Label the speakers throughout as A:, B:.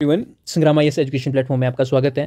A: Everyone, संग्राम IAS education platform में आपका स्वागत है।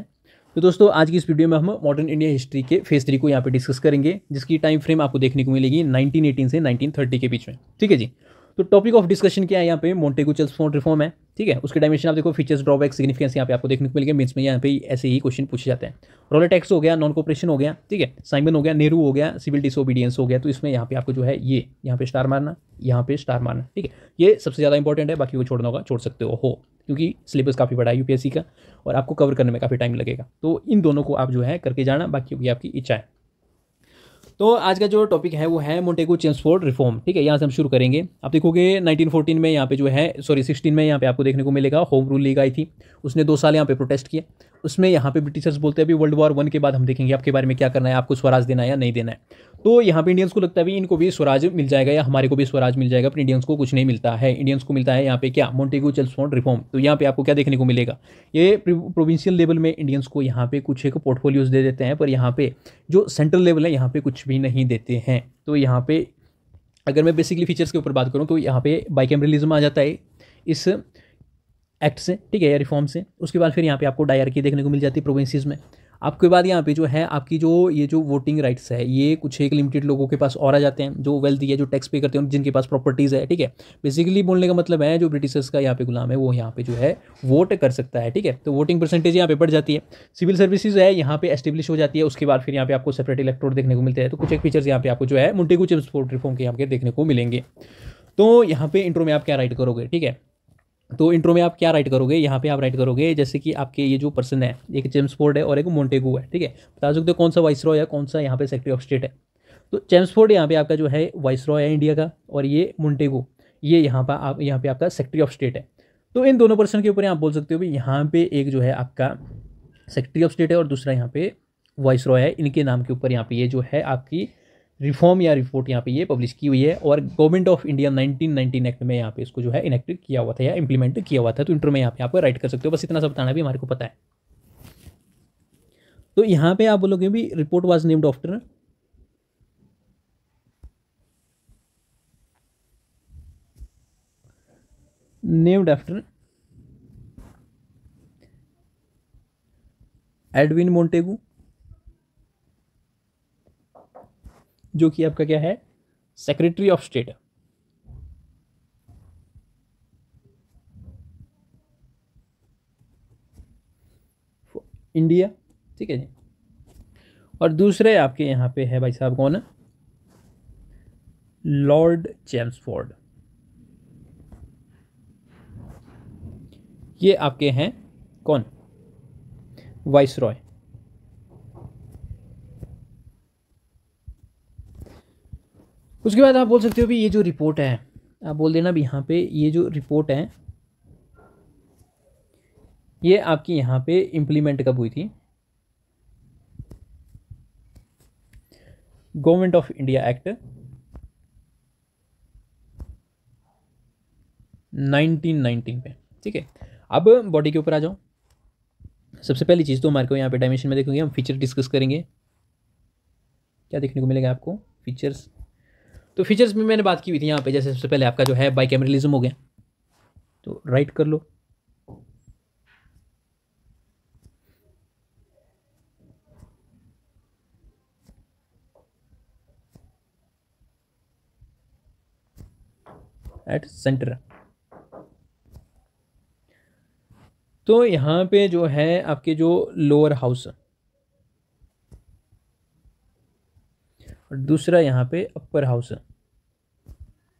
A: तो दोस्तों, आज की इस वीडियो में हम मॉडर्न इंडिया हिस्ट्री के फेज 3 को यहाँ पे डिस्कस करेंगे, जिसकी टाइम फ्रेम आपको देखने को मिलेगी 1918 से 1930 के बीच में। ठीक है जी। तो टॉपिक ऑफ डिस्कशन क्या है यहाँ पे? मोंटेगू चेम्सफोर्ड रिफॉर्म है। ठीक है, उसके डायमेंशन आप देखो, फीचर्स, ड्रॉबैक, सिग्निफिकेंस यहाँ पे आपको देखने को मिलेंगे। मीन्स में यहाँ पे ऐसे ही क्वेश्चन पूछे जाते हैं। रोलर टैक्स हो गया, नॉन कोऑपरेशन हो गया, ठीक है, साइमन हो गया, नेहरू हो गया, सिविल डिसोबीडियंस हो गया। तो इसमें यहाँ पे आपको जो है ये यहाँ पे स्टार मारना, यहाँ पे स्टार मारना। ठीक है, ये सबसे ज़्यादा इंपॉर्टेंट है। बाकी को छोड़ना होगा, छोड़ सकते हो क्योंकि सिलेबस काफ़ी बड़ा है यूपीएससी का और आपको कवर करने में काफ़ी टाइम लगेगा। तो इन दोनों को आप जो है करके जाना, बाकी होगी आपकी इच्छा है। तो आज का जो टॉपिक है वो है मोंटेगू चेम्सफोर्ड रिफॉर्म। ठीक है, यहाँ से हम शुरू करेंगे। आप देखोगे 1914 में यहाँ पे जो है 16 में यहाँ पे आपको देखने को मिलेगा होम रूल लीग आई थी। उसने 2 साल यहाँ पे प्रोटेस्ट किए। उसमें यहाँ पे ब्रिटिशर्स बोलते हैं अभी वर्ल्ड वॉर 1 के बाद हम देखेंगे आपके बारे में क्या करना है, आपको स्वराज देना है या नहीं देना है। तो यहाँ पे इंडियंस को लगता है भी इनको भी स्वराज मिल जाएगा या हमारे को भी स्वराज मिल जाएगा, पर इंडियंस को कुछ नहीं मिलता है। इंडियंस को मिलता है यहाँ पे क्या? Montagu Chelmsford reform. तो यहाँ पे आपको क्या देखने को मिलेगा? ये प्रोविंशियल लेवल में इंडियंस को यहाँ पे कुछ एक पोर्टफोलियोज दे देते हैं, पर यहाँ पे जो सेंट्रल लेवल है यहाँ पे कुछ भी नहीं देते हैं। तो यहाँ पे अगर मैं बेसिकली फीचर्स के ऊपर बात करूँ तो यहाँ पे बाइकैमरलिज्म आ जाता है इस एक्ट से, ठीक है, या रिफॉर्म से। उसके बाद फिर यहाँ पे आपको डायरकी देखने को मिल जाती है प्रोविंसेस में। आपके बाद यहाँ पे जो है आपकी जो वोटिंग राइट्स है, ये कुछ एक लिमिटेड लोगों के पास और आ जाते हैं, जो वेल्थी है, जो टैक्स पे करते हैं, जिनके पास प्रॉपर्टीज़ है। ठीक है, बेसिकली बोलने का मतलब है जो ब्रिटिशर्स का यहाँ पे गुलाम है वो यहाँ पे जो है वोट कर सकता है। ठीक है, तो वोटिंग परसेंटेज यहाँ पे बढ़ जाती है। सिविल सर्विसेज है यहाँ पे एस्टेब्लिश हो जाती है। उसके बाद फिर यहाँ पे आपको सेपरेट इलेक्टोरेट देखने को मिलते हैं। तो कुछ एक फीचर्स यहाँ पे आपको जो है मोंटेगू चेम्सफोर्ड रिफॉर्म के यहाँ पे देखने को मिलेंगे। तो यहाँ पे इंट्रो में आप क्या राइट करोगे? ठीक है, तो इंट्रो में आप क्या राइट करोगे? यहाँ पे आप राइट करोगे जैसे कि आपके ये जो पर्सन है, एक चेम्सफोर्ड है और एक मोंटेगू है। ठीक है, बता सकते हो कौन सा वाइसरॉय है, कौन सा यहाँ पे सेक्रेटरी ऑफ स्टेट है। तो चेम्सफोर्ड यहाँ पे आपका जो है वाइसरॉय है इंडिया का, और ये मोंटेगू ये यहाँ पे आपका सेक्रेटरी ऑफ स्टेट है। तो इन दोनों पर्सन के ऊपर आप बोल सकते हो भी यहाँ पे एक जो है आपका सेक्रेटरी ऑफ स्टेट है और दूसरा यहाँ पे वाइसरॉय है। इनके नाम के ऊपर यहाँ पे ये जो है आपकी रिफॉर्म या रिपोर्ट यहाँ पे ये पब्लिश की हुई है, और गवर्नमेंट ऑफ इंडिया 1919 एक्ट में यहाँ पे इसको जो है इनेक्ट किया हुआ था या इंप्लीमेंट किया हुआ था। तो इंटर में यहाँ पे आप राइट कर सकते हो। बस इतना सा बताना भी हमारे को पता है। तो यहाँ पे आप बोलोगे भी report was named after Edwin Montagu, जो कि आपका क्या है? Secretary of state. इंडिया। ठीक है जी। और दूसरे आपके यहाँ पे है भाई साहब कौन? Lord Chelmsford. ये आपके हैं कौन? वाइसरॉय। उसके बाद आप बोल सकते हो भी ये जो रिपोर्ट है, आप बोल देना भी यहाँ पे ये जो रिपोर्ट है ये आपकी यहाँ पे इम्प्लीमेंट कब हुई थी? गवर्नमेंट ऑफ इंडिया एक्ट 1919 पे। ठीक है, अब बॉडी के ऊपर आ जाओ। सबसे पहली चीज़ तो हमारे को यहाँ पे डायमेंशन में देखेंगे, हम फीचर डिस्कस करेंगे। क्या देखने को मिलेगा आपको? फीचर्स। तो फीचर्स में मैंने बात की हुई थी यहाँ पे, जैसे सबसे पहले आपका जो है बाइकैमरलिज्म हो गया, तो राइट कर लो। At centre. तो यहाँ पे जो है आपके जो लोअर हाउस और दूसरा यहाँ पे अपर हाउस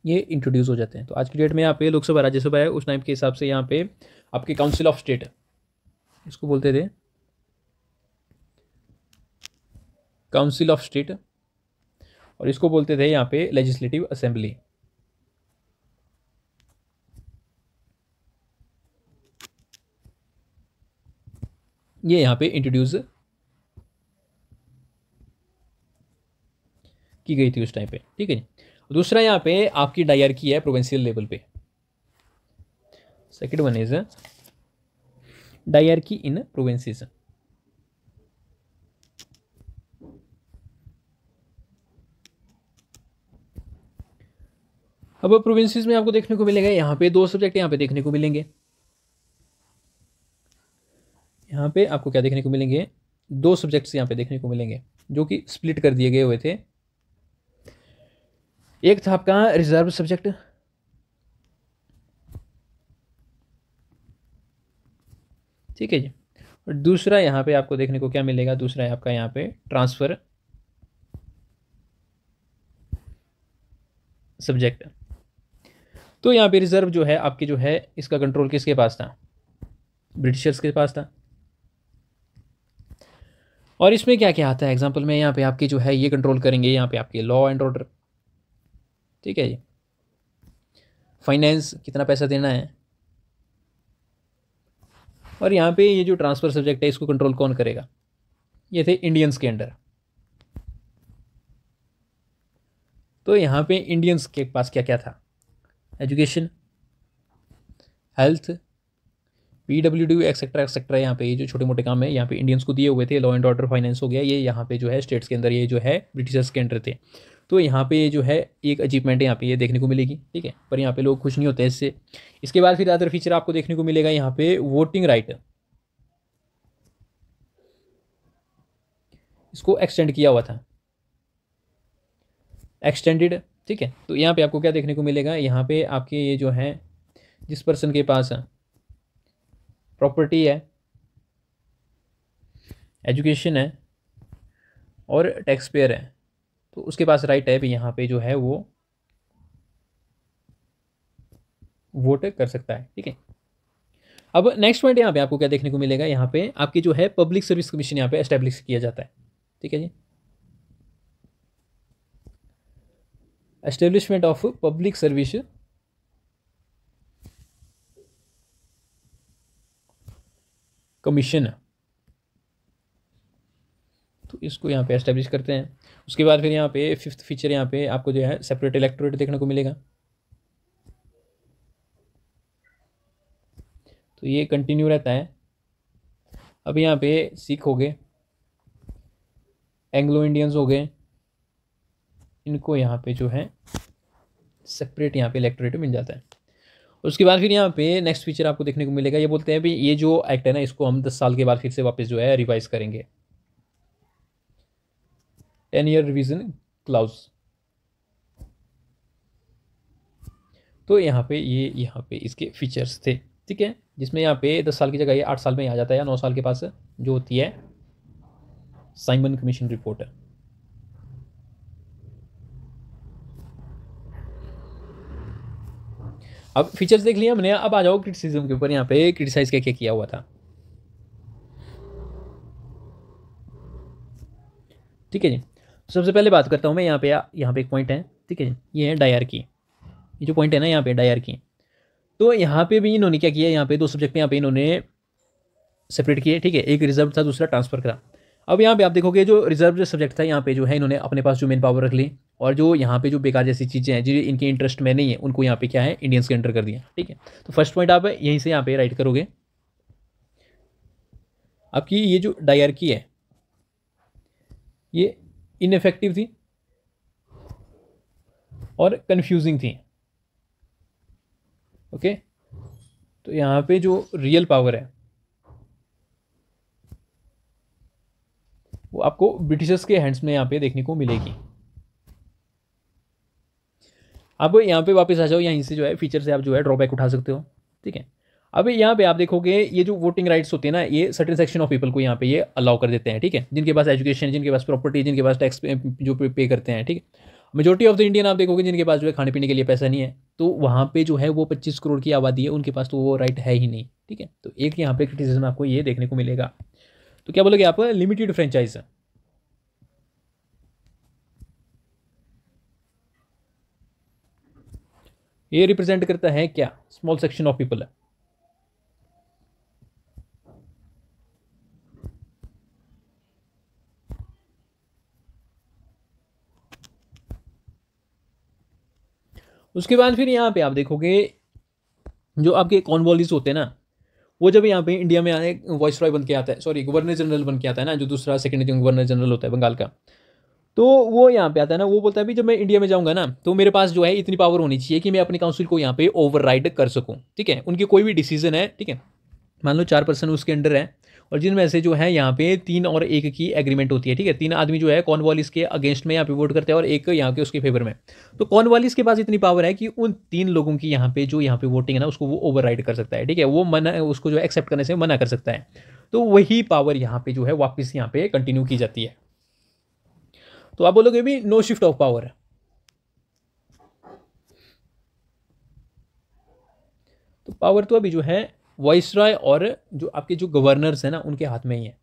A: ये इंट्रोड्यूस हो जाते हैं। तो आज की डेट में यहाँ पे लोकसभा राज्यसभा है, उस टाइम के हिसाब से यहाँ पे आपके काउंसिल ऑफ स्टेट इसको बोलते थे, काउंसिल ऑफ स्टेट, और इसको बोलते थे यहाँ पे लेजिस्लेटिव असेंबली। ये यहाँ पे इंट्रोड्यूस की गई थी उस टाइम पे। ठीक है जी। दूसरा यहाँ पे आपकी डायरकी है प्रोविंशियल लेवल पे। Second one is dyarchy in provinces. अब प्रोविंसेस में आपको देखने को मिलेगा यहाँ पे 2 सब्जेक्ट यहाँ पे देखने को मिलेंगे। यहाँ पे आपको क्या देखने को मिलेंगे, दो सब्जेक्ट्स यहाँ पे देखने को मिलेंगे जो कि स्प्लिट कर दिए गए हुए थे। एक था आपका रिजर्व सब्जेक्ट, ठीक है जी, और दूसरा यहाँ पे आपको देखने को क्या मिलेगा, दूसरा है आपका यहाँ पे ट्रांसफर सब्जेक्ट। तो यहाँ पे रिजर्व जो है आपकी जो है इसका कंट्रोल किसके पास था, ब्रिटिशर्स के पास था। और इसमें क्या क्या आता है एग्जाम्पल में, यहाँ पे आपकी जो है ये कंट्रोल करेंगे यहाँ पे आपके लॉ एंड ऑर्डर, ठीक है जी, फाइनेंस कितना पैसा देना है, और यहाँ पे ये जो ट्रांसफर सब्जेक्ट है इसको कंट्रोल कौन करेगा, ये थे इंडियंस के अंडर। तो यहाँ पे इंडियंस के पास क्या क्या था, education, health, PWD etcetera etcetera, यहाँ पे ये जो छोटे मोटे काम है यहाँ पे इंडियंस को दिए हुए थे। लॉ एंड ऑर्डर, फाइनेंस हो गया, ये यहाँ पे जो है स्टेट्स के अंदर ये जो है ब्रिटिशर्स के अंडर थे। तो यहाँ पे ये जो है एक अचीवमेंट है यहाँ पे ये देखने को मिलेगी, ठीक है, पर यहाँ पे लोग खुश नहीं होते इससे। इसके बाद फिर अदर फीचर आपको देखने को मिलेगा यहाँ पे वोटिंग राइट, इसको एक्सटेंड किया हुआ था, एक्सटेंडेड, ठीक है। तो यहाँ पे आपको क्या देखने को मिलेगा, यहाँ पे आपके ये जो है जिस पर्सन के पास प्रॉपर्टी है, एजुकेशन है और टैक्स पेयर है, तो उसके पास राइट है भी यहाँ पे जो है वो वोट कर सकता है, ठीक है। अब नेक्स्ट पॉइंट यहाँ पे आपको क्या देखने को मिलेगा, यहाँ पे आपकी जो है पब्लिक सर्विस कमीशन यहाँ पे एस्टेब्लिश किया जाता है, ठीक है जी, establishment of public service commission, तो इसको यहाँ पे एस्टेब्लिश करते हैं। उसके बाद फिर यहाँ पे फिफ्थ फीचर यहाँ पे आपको जो है सेपरेट इलेक्टोरेट देखने को मिलेगा, तो ये कंटिन्यू रहता है। अब यहाँ पे सिख हो गए, एंग्लो इंडियंस हो गए, इनको यहाँ पे जो है सेपरेट यहाँ पे इलेक्टोरेट मिल जाता है। उसके बाद फिर यहाँ पे नेक्स्ट फीचर आपको देखने को मिलेगा, ये बोलते हैं भी ये जो एक्ट है ना इसको हम 10 साल के बाद फिर से वापस जो है रिवाइज करेंगे, 10 ईयर रिवीजन क्लाउज। तो यहाँ पे ये यहाँ पे इसके फीचर्स थे, ठीक है, जिसमें यहाँ पे 10 साल की जगह ये 8 साल में आ जाता है या 9 साल के पास जो होती है साइमन कमीशन रिपोर्ट। अब फीचर्स देख लिया हमने, अब आ जाओ क्रिटिसिज्म के ऊपर, यहाँ पे क्रिटिसाइज क्या क्या किया हुआ था, ठीक है जी। सबसे पहले बात करता हूँ मैं यहाँ पे एक पॉइंट है, ठीक है जी, ये है डायरकी, ये जो पॉइंट है ना यहाँ पे डायरकी। तो यहाँ पे भी इन्होंने क्या किया, यहाँ पे दो सब्जेक्ट यहाँ पे इन्होंने सेपरेट किए, ठीक है, एक रिजर्व था दूसरा ट्रांसफर का। अब यहाँ पे आप देखोगे जो रिजर्व सब्जेक्ट था यहाँ पे जो है इन्होंने अपने पास जो मेन पावर रख ली, और जो यहाँ पे जो बेकार जैसी चीज़ें हैं जो इनके इंटरेस्ट में नहीं है उनको यहाँ पे क्या है इंडियंस के एंटर कर दिया, ठीक है। तो फर्स्ट पॉइंट आप यहीं से यहाँ पे राइट करोगे, आपकी ये जो डायरकी है ये इनफेक्टिव थी और कंफ्यूजिंग थी, ओके। तो यहाँ पे जो रियल पावर है वो आपको ब्रिटिशर्स के हैंड्स में यहाँ पे देखने को मिलेगी। अब यहाँ पे वापस आ जाओ, यहीं से जो है फीचर से आप जो है ड्रॉबैक उठा सकते हो, ठीक है। अब यहाँ पे आप देखोगे ये जो वोटिंग राइट्स होते हैं ना ये सर्टेन सेक्शन ऑफ पीपल को यहाँ पे ये अलाउ कर देते हैं, ठीक है, जिनके पास एजुकेशन, जिनके पास प्रॉपर्टी, जिनके पास टैक्स जो पे करते हैं, ठीक है। मेजोरिटी ऑफ द इंडियन आप देखोगे जिनके पास जो है खाने पीने के लिए पैसा नहीं है, तो वहाँ पे जो है वो 25 करोड़ की आबादी है, उनके पास तो वो राइट है ही नहीं, ठीक है। तो एक यहाँ पे क्रिटिसिज्म आपको ये देखने को मिलेगा। तो क्या बोलोगे आप, लिमिटेड फ्रेंचाइज, ये रिप्रेजेंट करता है क्या, स्मॉल सेक्शन ऑफ पीपल है। उसके बाद फिर यहाँ पे आप देखोगे जो आपके कॉर्नवालिस होते हैं ना, वो जब यहाँ पे इंडिया में आने वॉइस रॉय बन के आता है, सॉरी गवर्नर जनरल बन के आता है ना, जो दूसरा सेकंड गवर्नर जनरल होता है बंगाल का, तो वो यहाँ पे आता है ना, वो बोलता है भी जब मैं इंडिया में जाऊँगा ना तो मेरे पास जो है इतनी पावर होनी चाहिए कि मैं अपनी काउंसिल को यहाँ पे ओवरराइड कर सकूँ, ठीक है, उनकी कोई भी डिसीजन है, ठीक है, मान लो 4 पर्सन उसके अंडर है, और जिनमें से जो है यहाँ पे 3 और 1 की एग्रीमेंट होती है, ठीक है। 3 आदमी जो है कॉर्नवालिस के अगेंस्ट में यहाँ पे वोट करते हैं और 1 यहाँ के उसके फेवर में। तो कॉर्नवालिस के पास इतनी पावर है कि उन 3 लोगों की यहाँ पे जो यहाँ पे वोटिंग है ना, उसको वो ओवरराइड कर सकता है, ठीक है। वो मना, उसको जो एक्सेप्ट करने से मना कर सकता है। तो वही पावर यहाँ पे जो है वापस यहाँ पे कंटिन्यू की जाती है। तो आप बोलोगे भी नो शिफ्ट ऑफ पावर, तो पावर तो अभी जो है वाइसरॉय और जो आपके जो गवर्नर्स हैं ना, उनके हाथ में ही है।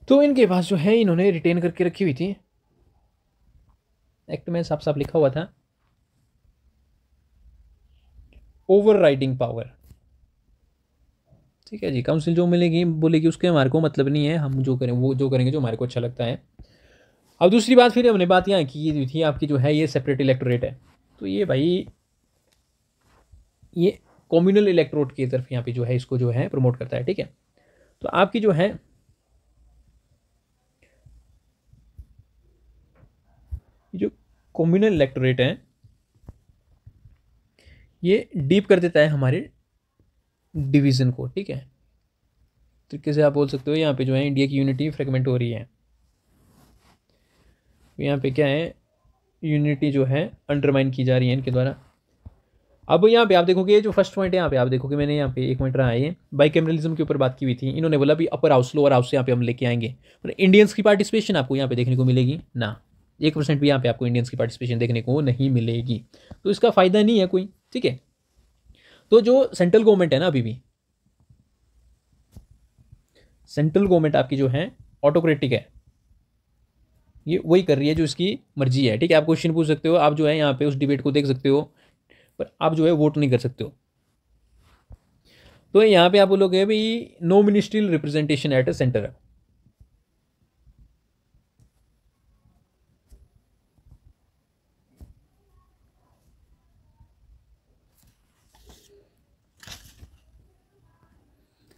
A: तो इनके पास जो है इन्होंने रिटेन करके रखी हुई थी, एक्ट में साफ साफ लिखा हुआ था ओवर राइडिंग पावर, ठीक है जी। काउंसिल जो मिलेगी बोलेगी उसके हमारे को मतलब नहीं है, हम जो करें वो जो करेंगे जो हमारे को अच्छा लगता है। अब दूसरी बात फिर हमने बात यहाँ की थी आपकी जो है ये सेपरेट इलेक्टोरेट है। तो ये भाई ये कम्युनल इलेक्टोरेट की तरफ यहाँ पे जो है इसको जो है प्रमोट करता है, ठीक है। तो आपकी जो है जो कम्युनल इलेक्टोरेट है ये डीप कर देता है हमारे डिवीज़न को, ठीक है। तरीके से आप बोल सकते हो यहाँ पे जो है इंडिया की यूनिटी फ्रेगमेंट हो रही है। यहाँ पे क्या है, यूनिटी जो है अंडरमाइन की जा रही है इनके द्वारा। अब यहाँ पे आप देखोगे जो फर्स्ट पॉइंट है, यहाँ पे आप देखोगे मैंने यहाँ पे 1 मिनट रहा है, ये बाइकैमरलिज्म के ऊपर बात की हुई थी। इन्होंने बोला भी अपर हाउस लोअर हाउस से यहाँ पे हम लेके आएंगे, पर इंडियंस की पार्टिसिपेशन आपको यहाँ पे देखने को मिलेगी ना, 1% भी यहाँ पे आपको इंडियंस की पार्टिसिपेशन देखने को नहीं मिलेगी। तो इसका फायदा नहीं है कोई, ठीक है। तो जो सेंट्रल गवर्नमेंट है ना, अभी भी सेंट्रल गवर्नमेंट आपकी जो है ऑटोक्रेटिक है, ये वही कर रही है जो इसकी मर्जी है, ठीक है। आप क्वेश्चन पूछ सकते हो, आप जो है यहाँ पे उस डिबेट को देख सकते हो, पर आप जो है वोट नहीं कर सकते हो। तो यहाँ पे आप बोलोगे भाई no ministerial representation at a centre,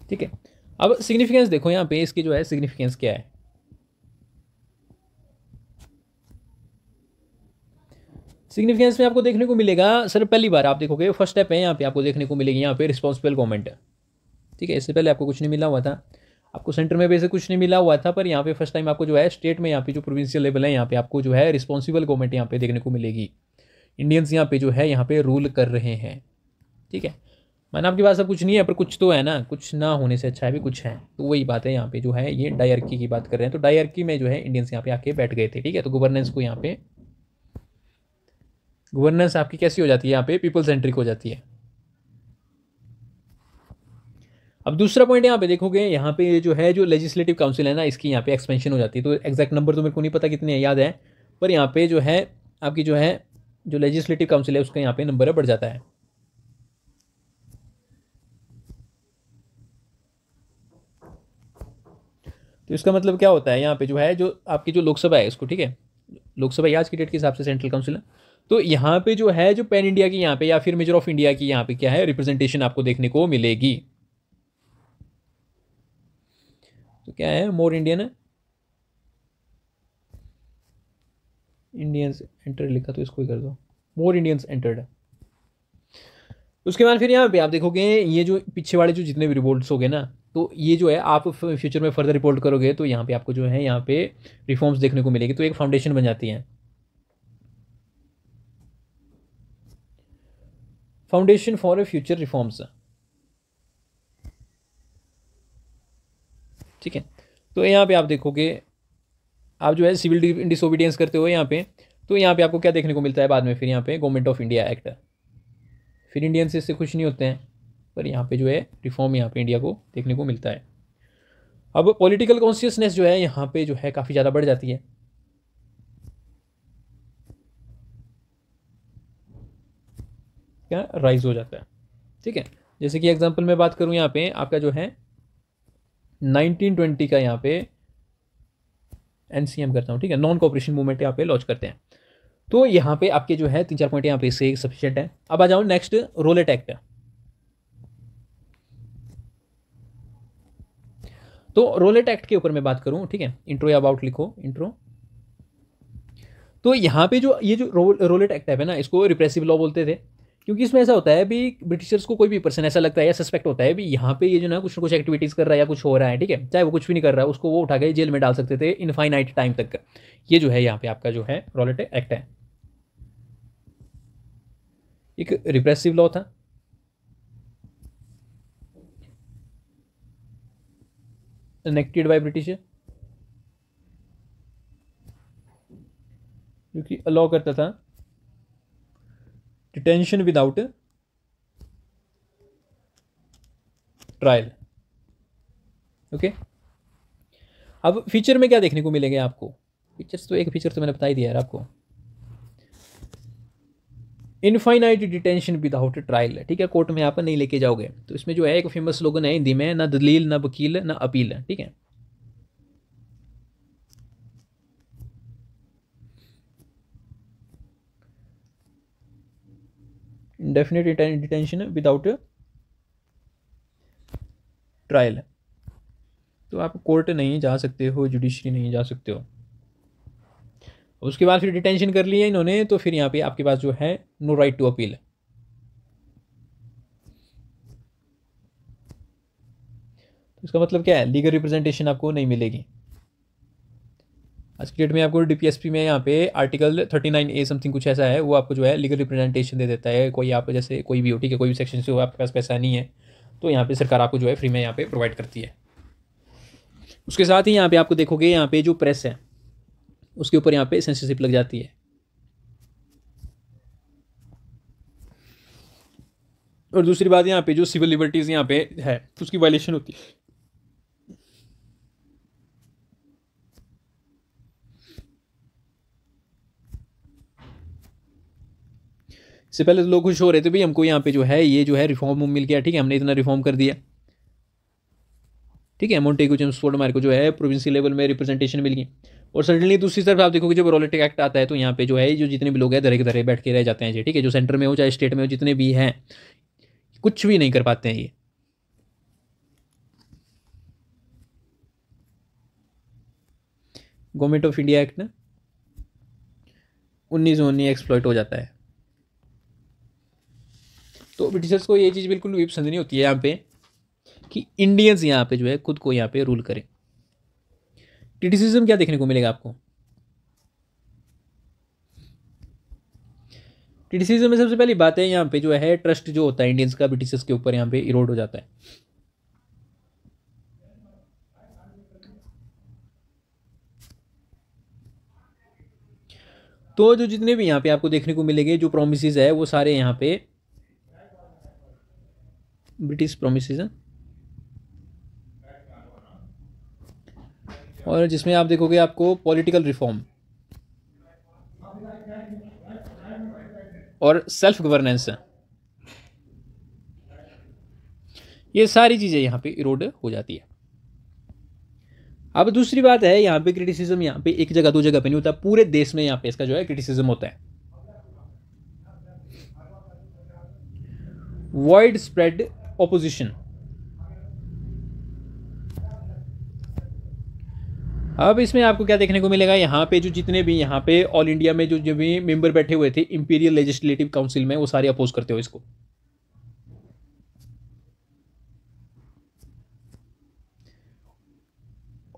A: ठीक है। अब सिग्निफिकेंस देखो यहाँ पे, इसकी जो है सिग्निफिकेंस क्या है। सिग्निफिकेंस में आपको देखने को मिलेगा सर, पहली बार आप देखोगे फर्स्ट स्टेप है यहाँ पे आपको देखने को मिलेगी यहाँ पे रिस्पॉन्सिबल गवर्नमेंट, ठीक है। इससे पहले आपको कुछ नहीं मिला हुआ था, आपको सेंटर में वैसे कुछ नहीं मिला हुआ था, पर यहाँ पे फर्स्ट टाइम आपको जो है स्टेट में यहाँ पे जो प्रोविंशियल लेवल है यहाँ पे आपको जो है रिस्पॉन्सिबल गवर्नमेंट यहाँ पे देखने को मिलेगी। इंडियंस यहाँ पे जो है यहाँ पे रूल कर रहे हैं, ठीक है। माना आपके पास अब कुछ नहीं है, पर कुछ तो है ना, कुछ ना होने से अच्छा है भी कुछ है। तो वही बात है यहाँ पे जो है ये डायरकी की बात कर रहे हैं। तो डायरकी में जो है इंडियंस यहाँ पे आके बैठ गए थे, ठीक है। तो गवर्नेंस को यहाँ पे गवर्नेंस आपकी कैसी हो जाती है यहाँ पे, पीपल सेंट्रिक हो जाती है। अब दूसरा पॉइंट यहाँ पे देखोगे, यहाँ पे जो है जो लेजिस्लेटिव काउंसिल है ना, इसकी यहाँ पे एक्सपेंशन हो जाती है। तो एग्जैक्ट नंबर तो मेरे को नहीं पता कितने हैं, याद है, पर यहाँ पे जो है आपकी जो है जो लेजिस्लेटिव काउंसिल है उसका यहाँ पे नंबर बढ़ जाता है। तो इसका मतलब क्या होता है, यहाँ पे जो है जो आपकी जो लोकसभा है इसको, ठीक है, लोकसभा आज की डेट के हिसाब से सेंट्रल काउंसिल है। तो यहाँ पे जो है जो पैन इंडिया की यहाँ पे या फिर मेजर ऑफ इंडिया की यहाँ पे क्या है रिप्रेजेंटेशन आपको देखने को मिलेगी। तो क्या है, मोर इंडियन है, इंडियंस एंटर लिखा तो इसको ही कर दो, मोर इंडियंस एंटर्ड। उसके बाद फिर यहाँ पे आप देखोगे ये जो पीछे वाले जो जितने भी रिपोर्ट्स हो गए ना, तो ये जो है आप फ्यूचर में फर्दर रिपोर्ट करोगे तो यहाँ पे आपको जो है यहाँ पे रिफॉर्म्स देखने को मिलेगी। तो एक फाउंडेशन बन जाती है, फाउंडेशन फॉर फ्यूचर रिफॉर्म्स, ठीक है। तो यहाँ पे आप देखोगे आप जो है सिविल डिसोबीडियंस करते हो यहाँ पे, तो यहाँ पे आपको क्या देखने को मिलता है बाद में, फिर यहाँ पे गवर्नमेंट ऑफ इंडिया एक्ट, फिर इंडियंस इससे खुश नहीं होते हैं, पर यहाँ पे जो है रिफॉर्म यहाँ पे इंडिया को देखने को मिलता है। अब पॉलिटिकल कॉन्शियसनेस जो है यहाँ पे जो है काफ़ी ज़्यादा बढ़ जाती है, क्या राइज हो जाता है, ठीक है। जैसे कि एग्जांपल में बात करूँ यहाँ पे आपका जो है 1920 का यहाँ पे एनसीएम करता हूँ, ठीक है, नॉन कोऑपरेशन मूवमेंट यहाँ पे लॉन्च करते हैं। तो यहाँ पे आपके जो है 3-4 पॉइंट यहाँ पे से सफिशिएंट है। अब आ जाओ नेक्स्ट, रोलेट एक्ट। तो रोलेट एक्ट के ऊपर मैं बात करूँ, ठीक है, इंट्रो या अबाउट लिखो, इंट्रो। तो यहाँ पे जो ये जो रोलेट एक्ट है ना, इसको रिप्रेसिव लॉ बोलते थे, क्योंकि इसमें ऐसा होता है भी ब्रिटिशर्स को कोई भी पर्सन ऐसा लगता है या सस्पेक्ट होता है भी यहाँ पे ये जो ना कुछ एक्टिविटीज़ कर रहा है या कुछ हो रहा है, ठीक है, चाहे वो कुछ भी नहीं कर रहा है, उसको वो उठा के जेल में डाल सकते थे इनफाइनाइट टाइम तक का। ये जो है यहाँ पे आपका जो है रोलेट एक्ट है, एक रिप्रेसिव लॉ था। एनेक्टेड बाय ब्रिटिश, जो कि अलाउ करता था डिटेंशन विदाउट ट्रायल। ओके, अब फीचर में क्या देखने को मिलेंगे आपको? फीचर्स तो एक फीचर तो मैंने बता ही दिया यार आपको, इनफाइनाइट डिटेंशन विदाउट ट्रायल, ठीक है, कोर्ट में आप नहीं लेके जाओगे। तो इसमें जो है एक फेमस स्लोगन है हिंदी में, ना दलील ना वकील ना अपील, ठीक है। इंडेफिनिट डिटेंशन विदाउट ट्रायल, तो आप कोर्ट नहीं जा सकते हो, जुडिशरी नहीं जा सकते हो। उसके बाद फिर डिटेंशन कर लिया इन्होंने, तो फिर यहाँ पे आपके पास जो है नो राइट टू अपील। तो इसका मतलब क्या है? लीगल रिप्रेजेंटेशन आपको नहीं मिलेगी। आज की डेट में आपको डीपीएसपी में यहाँ पे आर्टिकल 39A समथिंग कुछ ऐसा है, वो आपको जो है लीगल रिप्रेजेंटेशन दे देता है। कोई आप जैसे कोई भी हो, ठीक है, कोई भी सेक्शन से हो, आपके पास पैसा नहीं है, तो यहाँ पे सरकार आपको जो है फ्री में यहाँ पे प्रोवाइड करती है। उसके साथ ही यहाँ पे आपको देखोगे यहाँ पे जो प्रेस है उसके ऊपर यहाँ पे सेंसरशिप लग जाती है। और दूसरी बात, यहाँ पे जो सिविल लिबर्टीज यहाँ पे है उसकी वायलेशन होती है। इससे पहले तो लोग खुश हो रहे थे भाई हमको यहाँ पे जो है ये जो है रिफॉर्म मिल गया, ठीक है, हमने इतना रिफॉर्म कर दिया, ठीक है, मोंटेगू चेम्सफोर्ड हमारे को जो है प्रोविंशियल लेवल में रिप्रेजेंटेशन मिल गई। और सडनली दूसरी तरफ आप देखोगे जब रोलेट एक्ट आता है तो यहाँ पे जो है जो जितने भी लोग हैं धरे के धरे बैठ के रह जाते हैं जी, ठीक है, जो सेंटर में हो चाहे स्टेट में हो, जितने भी हैं कुछ भी नहीं कर पाते हैं ये। गवर्नमेंट ऑफ इंडिया एक्ट ना 1919 एक्सप्लॉइट हो जाता है। तो ब्रिटिशर्स को ये चीज़ बिल्कुल भी पसंद नहीं होती है यहाँ पे कि इंडियंस यहाँ पे जो है खुद को यहाँ पे रूल करें। क्रिटिसिज्म क्या देखने को मिलेगा आपको? क्रिटिसिज्म में सबसे पहली बात है यहाँ पे जो है ट्रस्ट जो होता है इंडियंस का ब्रिटिशर्स के ऊपर यहाँ पे इरोड हो जाता है। तो जो जितने भी यहाँ पे आपको देखने को मिलेंगे जो प्रोमिसेस है वो सारे यहाँ पे ब्रिटिश प्रोमिसेस हैं, और जिसमें आप देखोगे आपको पॉलिटिकल रिफॉर्म और सेल्फ गवर्नेंस, ये सारी चीज़ें यहाँ पे इरोड हो जाती है। अब दूसरी बात है यहाँ पे क्रिटिसिज्म यहाँ पे एक जगह दो जगह पे नहीं होता, पूरे देश में यहाँ पे इसका जो है क्रिटिसिज्म होता है। वाइड स्प्रेड ऑपोजिशन, अब इसमें आपको क्या देखने को मिलेगा, यहाँ पे जो जितने भी यहाँ पे ऑल इंडिया में जो भी मेंबर बैठे हुए थे इंपीरियल लेजिस्लेटिव काउंसिल में, वो सारे अपोज करते हो इसको।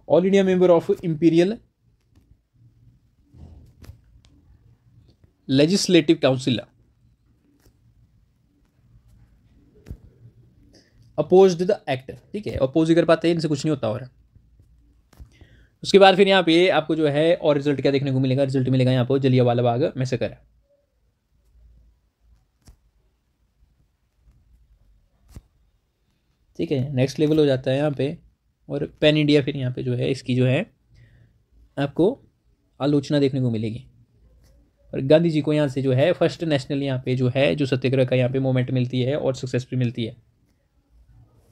A: All India member of imperial legislative council opposed the act, ठीक है, अपोज कर पाते हैं, इनसे कुछ नहीं होता। और उसके बाद फिर यहाँ पे आपको जो है और रिजल्ट क्या देखने को मिलेगा? रिजल्ट मिलेगा यहाँ पर जलियांवाला बाग मैसेकर, ठीक है, नेक्स्ट लेवल हो जाता है यहाँ पे। और पैन इंडिया फिर यहाँ पे जो है इसकी जो है आपको आलोचना देखने को मिलेगी। और गांधी जी को यहाँ से जो है फर्स्ट नेशनल यहाँ पे जो है जो सत्याग्रह का यहाँ पे मूवमेंट मिलती है और सक्सेस भी मिलती है,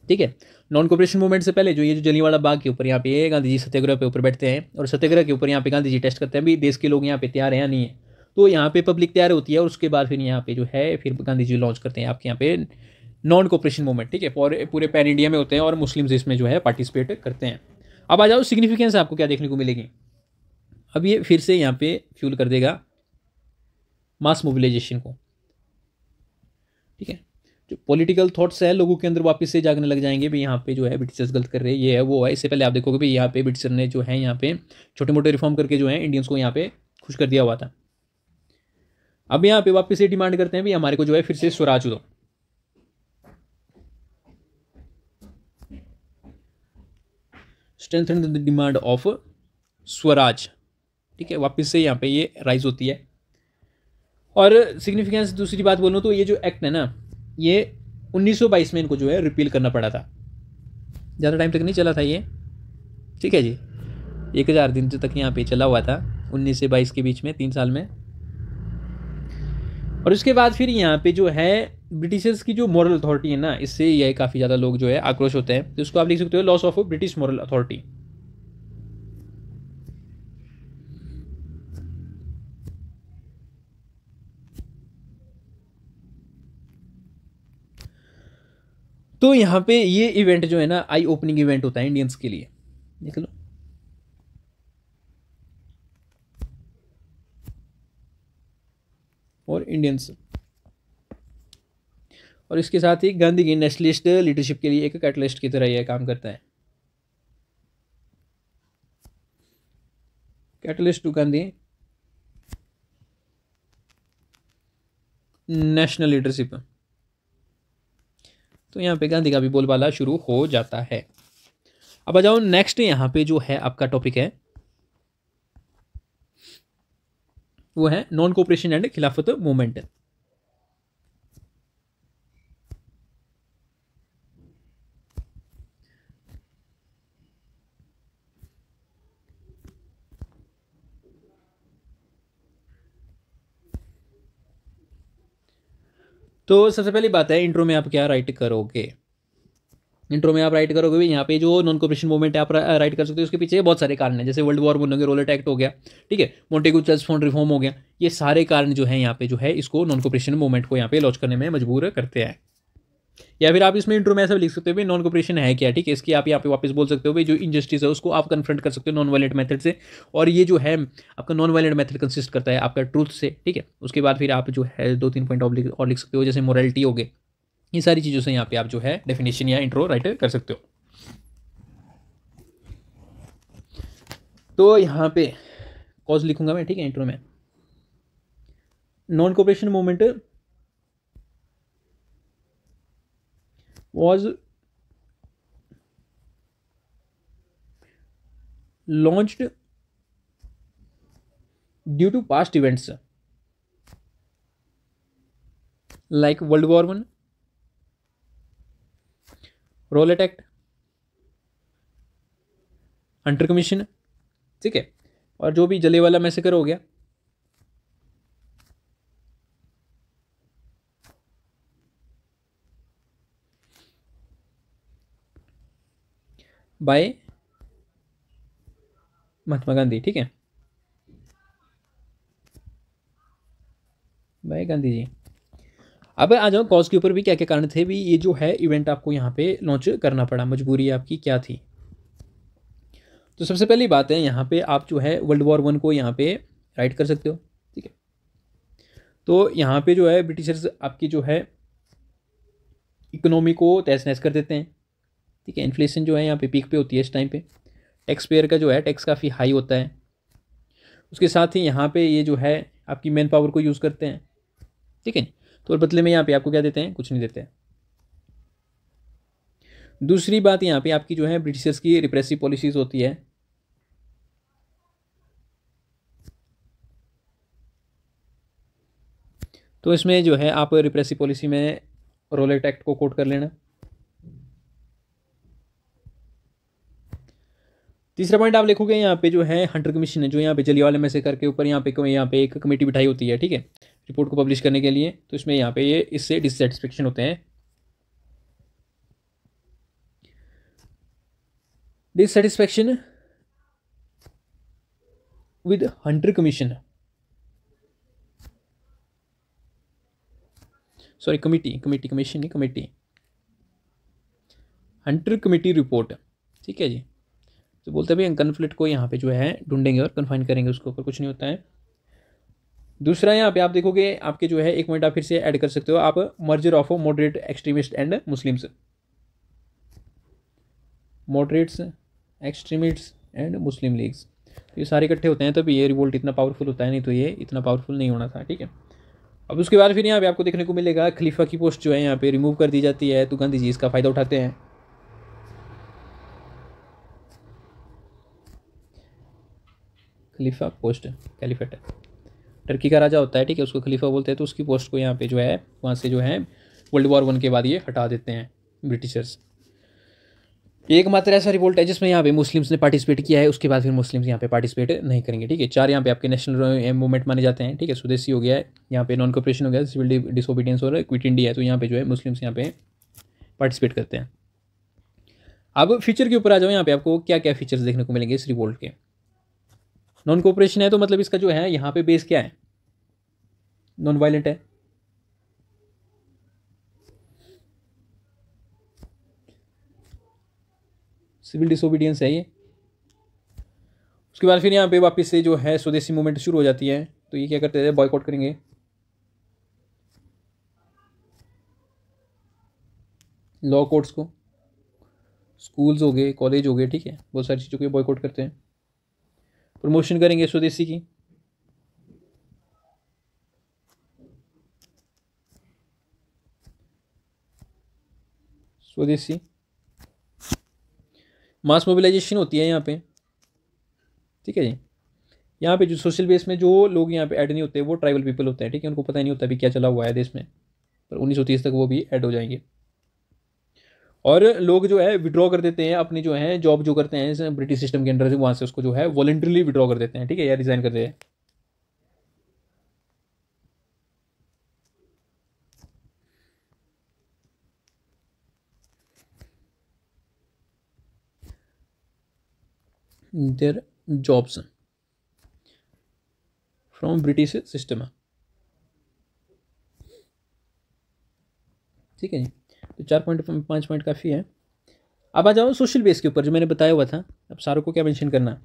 A: ठीक है। नॉन कोऑपरेशन मूवमेंट से पहले जो ये जो जलियांवाला बाग के ऊपर यहाँ पे गांधी जी सत्याग्रह पे ऊपर बैठते हैं, और सत्याग्रह के ऊपर यहाँ पे गांधी जी टेस्ट करते हैं भी देश के लोग यहाँ पे तैयार हैं या नहीं है। तो यहाँ पे पब्लिक तैयार होती है, और उसके बाद फिर यहाँ पे जो है फिर गांधी जी लॉन्च करते हैं आपके यहाँ पे नॉन कोऑपरेशन मूवमेंट, ठीक है, पूरे पैन इंडिया में होते हैं और मुस्लिम्स इसमें जो है पार्टिसिपेट करते हैं। अब आ जाओ सिग्निफिकेंस आपको क्या देखने को मिलेगी? अब ये फिर से यहाँ पे फ्यूल कर देगा मास मोबिलाइजेशन को, ठीक है। जो पॉलिटिकल थॉट्स है लोगों के अंदर वापस से जागने लग जाएंगे भी, यहाँ पे जो है ब्रिटिशर्स गलत कर रहे हैं, ये है वो है। इससे पहले आप देखोगे भी यहाँ पे ब्रिटिशर ने जो है यहाँ पे छोटे मोटे रिफॉर्म करके जो है इंडियंस को यहाँ पे खुश कर दिया हुआ था। अब यहाँ पे वापस से डिमांड करते हैं भी हमारे को जो है फिर से स्वराज दो। Strengthen the demand of Swaraj, ठीक है। वापस से यहाँ पे ये राइज होती है। और सिग्निफिकेंस दूसरी बात बोलूँ तो ये जो एक्ट है ना, ये 1922 में इनको जो है रिपील करना पड़ा था। ज़्यादा टाइम तक नहीं चला था ये, ठीक है जी। 1000 दिन तक यहाँ पे चला हुआ था 19 से 22 के बीच में, 3 साल में। और उसके बाद फिर यहाँ पे जो है ब्रिटिशर्स की जो मॉरल अथॉरिटी है ना, इससे यह काफ़ी ज़्यादा लोग जो है आक्रोश होते हैं। तो उसको आप लिख सकते हो loss of British moral authority. तो यहाँ पे ये इवेंट जो है ना आई ओपनिंग इवेंट होता है इंडियंस के लिए, देख लो। और इंडियंस, और इसके साथ ही गांधी की नेशनलिस्ट लीडरशिप के लिए एक कैटलिस्ट की तरह यह काम करता है। Catalyst to Gandhi national leadership. तो यहाँ पे गांधी का भी बोलबाला शुरू हो जाता है। अब आ जाओ नेक्स्ट, यहाँ पे जो है आपका टॉपिक है वो है नॉन कोऑपरेशन एंड खिलाफत मूवमेंट। तो सबसे पहली बात है, इंट्रो में आप क्या राइट करोगे। इंट्रो में आप राइट करोगे भी यहाँ पे जो नॉन कोऑपरेशन मूवमेंट है आप राइट कर सकते हो। उसके पीछे बहुत सारे कारण हैं, जैसे वर्ल्ड वॉर 1 हो गया, रोलेट एक्ट हो गया, ठीक है, मोंटेगू चर्च फंड रिफॉर्म हो गया। ये सारे कारण जो है यहाँ पे जो है इसको नॉन कोऑपरेशन मूवमेंट को यहाँ पे लॉन्च करने में मजबूर करते हैं। या फिर आप इसमें इंट्रो में ऐसा लिख सकते हो भाई नॉन कोऑपरेशन है क्या, ठीक है। इसकी आप यहाँ पे वापस बोल सकते हो भाई जो इनजस्टिस है उसको आप कन्फ्रंट कर सकते हो नॉन वायलेंट मेथड से। और ये जो है आपका नॉन वायलेंट मेथड कंसिस्ट करता है आपका ट्रूथ से, ठीक है। उसके बाद फिर आप जो है 2-3 पॉइंट और लिख सकते हो, जैसे मोरालिटी हो गए। ये सारी चीज़ों से यहाँ पे आप जो है डेफिनेशन या इंट्रो राइट कर सकते हो। तो यहाँ पे कॉज लिखूंगा मैं, ठीक है, इंट्रो में। Non cooperation movement was launched due to past events like World War I, Rowlatt Act, Hunter commission, ठीक है, और जो भी जलियांवाला मैसेकर हो गया। बाय महात्मा गांधी, ठीक है, बाय गांधी जी। अब आ जाओ कॉज के ऊपर भी क्या क्या कारण थे भी, ये जो है इवेंट आपको यहाँ पे लॉन्च करना पड़ा, मजबूरी आपकी क्या थी। तो सबसे पहली बात है यहाँ पे आप जो है वर्ल्ड वॉर 1 को यहाँ पे राइट कर सकते हो, ठीक है। तो यहाँ पे जो है ब्रिटिशर्स आपकी जो है इकोनॉमी को तहस नहस कर देते हैं, ठीक है। इन्फ्लेशन जो है यहाँ पे पीक पे होती है इस टाइम पे। टैक्स पेयर का जो है टैक्स काफ़ी हाई होता है। उसके साथ ही यहाँ पे ये जो है आपकी मैन पावर को यूज़ करते हैं, ठीक है। तो और बदले में यहाँ पे आपको क्या देते हैं, कुछ नहीं देते हैं। दूसरी बात यहाँ पे आपकी जो है ब्रिटिशर्स की रिप्रेसिव पॉलिसीज होती है। तो इसमें जो है आप रिप्रेसिव पॉलिसी में रोलेट एक्ट को कोट कर लेना। तीसरा पॉइंट आप लिखोगे यहाँ पे जो है हंटर कमीशन है, जो यहाँ पे जलियांवाला मैसेकर के ऊपर यहाँ पे एक कमेटी बिठाई होती है, ठीक है, रिपोर्ट को पब्लिश करने के लिए। तो इसमें यहाँ पे ये इससे डिससेटिस्फेक्शन होते हैं। Dissatisfaction with Hunter commission, sorry commission नहीं, कमेटी, हंटर कमेटी रिपोर्ट, ठीक है जी। तो बोलते हैं भाई कन्फ्लिक्ट को यहाँ पे जो है ढूंढेंगे और कन्फाइन करेंगे, उसके ऊपर कुछ नहीं होता है। दूसरा यहाँ पे आप देखोगे आपके जो है एक पॉइंट आप फिर से ऐड कर सकते हो आप, merger of moderate extremist and Muslims, moderates extremist and Muslim leagues, तो ये सारे इकट्ठे होते हैं तब ये रिवोल्ट इतना पावरफुल होता है, नहीं तो ये इतना पावरफुल नहीं होना था। ठीक है, अब उसके बाद फिर यहाँ पे आपको देखने को मिलेगा खलीफा की पोस्ट जो है यहाँ पे रिमूव कर दी जाती है, तो गांधी जी इसका फ़ायदा उठाते हैं। खलीफा पोस्ट कैलिफेट टर्की का राजा होता है, ठीक है, उसको खलीफा बोलते हैं, तो उसकी पोस्ट को यहाँ पे जो है वहाँ से जो है वर्ल्ड वॉर 1 के बाद ये हटा देते हैं ब्रिटिशर्स। एकमात्र ऐसा रिवोल्ट है जिसमें यहाँ पे मुस्लिम्स ने पार्टिसिपेट किया है, उसके बाद फिर मुस्लिम्स यहाँ पे पार्टिसिपेट नहीं करेंगे। ठीक है, 4 यहाँ पे आपके नेशनल मूवमेंट माने जाते हैं। ठीक है, स्वदेशी हो गया है, यहाँ पे नॉन कॉपरेशन हो गया, सिविल डिसोबीडियंस और क्विट इंडिया है, तो यहाँ पे जो है मुस्लिम्स यहाँ पे पार्टिसिपेट करते हैं। अब फीचर के ऊपर आ जाओ, यहाँ पे आपको क्या क्या फीचर्स देखने को मिलेंगे इस रिवोल्ट के। नॉन कोऑपरेशन है तो मतलब इसका जो है यहाँ पे बेस क्या है, नॉन वायलेंट है। सिविल डिसोबीडियंस है ये। उसके बाद फिर यहाँ पे वापस से जो है स्वदेशी मूवमेंट शुरू हो जाती है, तो ये क्या करते हैं, बॉयकॉट करेंगे। लॉ कोर्ट्स को, स्कूल्स हो गए, कॉलेज हो गए, ठीक है, बहुत सारी चीज़ों को बॉयकॉट करते हैं। प्रमोशन करेंगे स्वदेशी की, स्वदेशी मास मोबिलाइजेशन होती है यहाँ पे। ठीक है जी, यहाँ पे जो सोशल बेस में जो लोग यहाँ पे ऐड नहीं होते वो ट्राइबल पीपल होते हैं। ठीक है, उनको पता ही नहीं होता भी क्या चला हुआ है देश में, पर 1930 तक वो भी ऐड हो जाएंगे। और लोग जो है विड्रॉ कर देते हैं अपनी जो है जॉब जो करते हैं ब्रिटिश सिस्टम के अंडर से, वहाँ से उसको जो है वॉलंटरली विड्रॉ कर देते हैं। ठीक है, या रिजाइन कर देते हैं। Their jobs from British system. ठीक है जी, तो 4.5 पॉइंट काफ़ी है। अब आ जाओ सोशल बेस के ऊपर, जो मैंने बताया हुआ था, अब सारों को क्या मेंशन करना,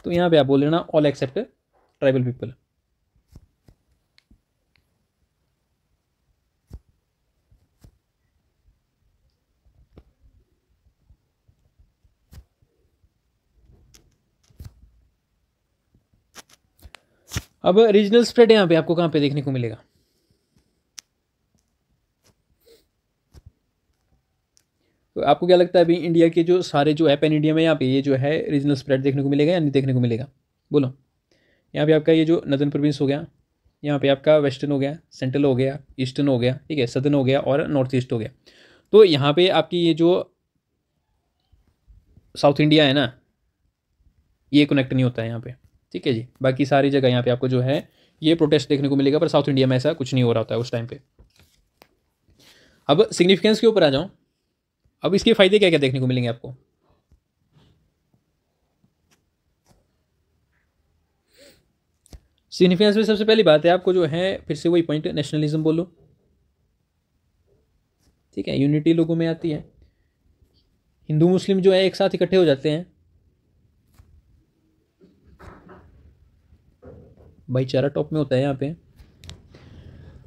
A: तो यहाँ पे आप बोल लेना ऑल एक्सेप्ट ट्राइबल पीपल। अब रीजनल स्प्रेड यहाँ पे आपको कहाँ पे देखने को मिलेगा, तो आपको क्या लगता है अभी इंडिया के जो सारे जो है पैन इंडिया में यहाँ पे ये जो है रीजनल स्प्रेड देखने को मिलेगा या नहीं देखने को मिलेगा, बोलो। यहाँ पे आपका ये जो नदर्न प्रोविंस हो गया, यहाँ पे आपका वेस्टर्न हो गया, सेंट्रल हो गया, ईस्टर्न हो गया, ठीक है, सदर्न हो गया और नॉर्थ ईस्ट हो गया। तो यहाँ पे आपकी ये जो साउथ इंडिया है ना, ये कनेक्ट नहीं होता है यहाँ पे। ठीक है जी, बाकी सारी जगह यहाँ पे आपको जो है ये प्रोटेस्ट देखने को मिलेगा, पर साउथ इंडिया में ऐसा कुछ नहीं हो रहा होता है उस टाइम पे। अब सिग्निफिकेंस के ऊपर आ जाऊँ, अब इसके फायदे क्या क्या देखने को मिलेंगे आपको। सिग्निफिकेंस में सबसे पहली बात है आपको जो है फिर से वही पॉइंट, नेशनलिज्म बोलो। ठीक है, यूनिटी लोगों में आती है, हिंदू मुस्लिम जो है एक साथ इकट्ठे हो जाते हैं, भाईचारा टॉप में होता है यहाँ पे।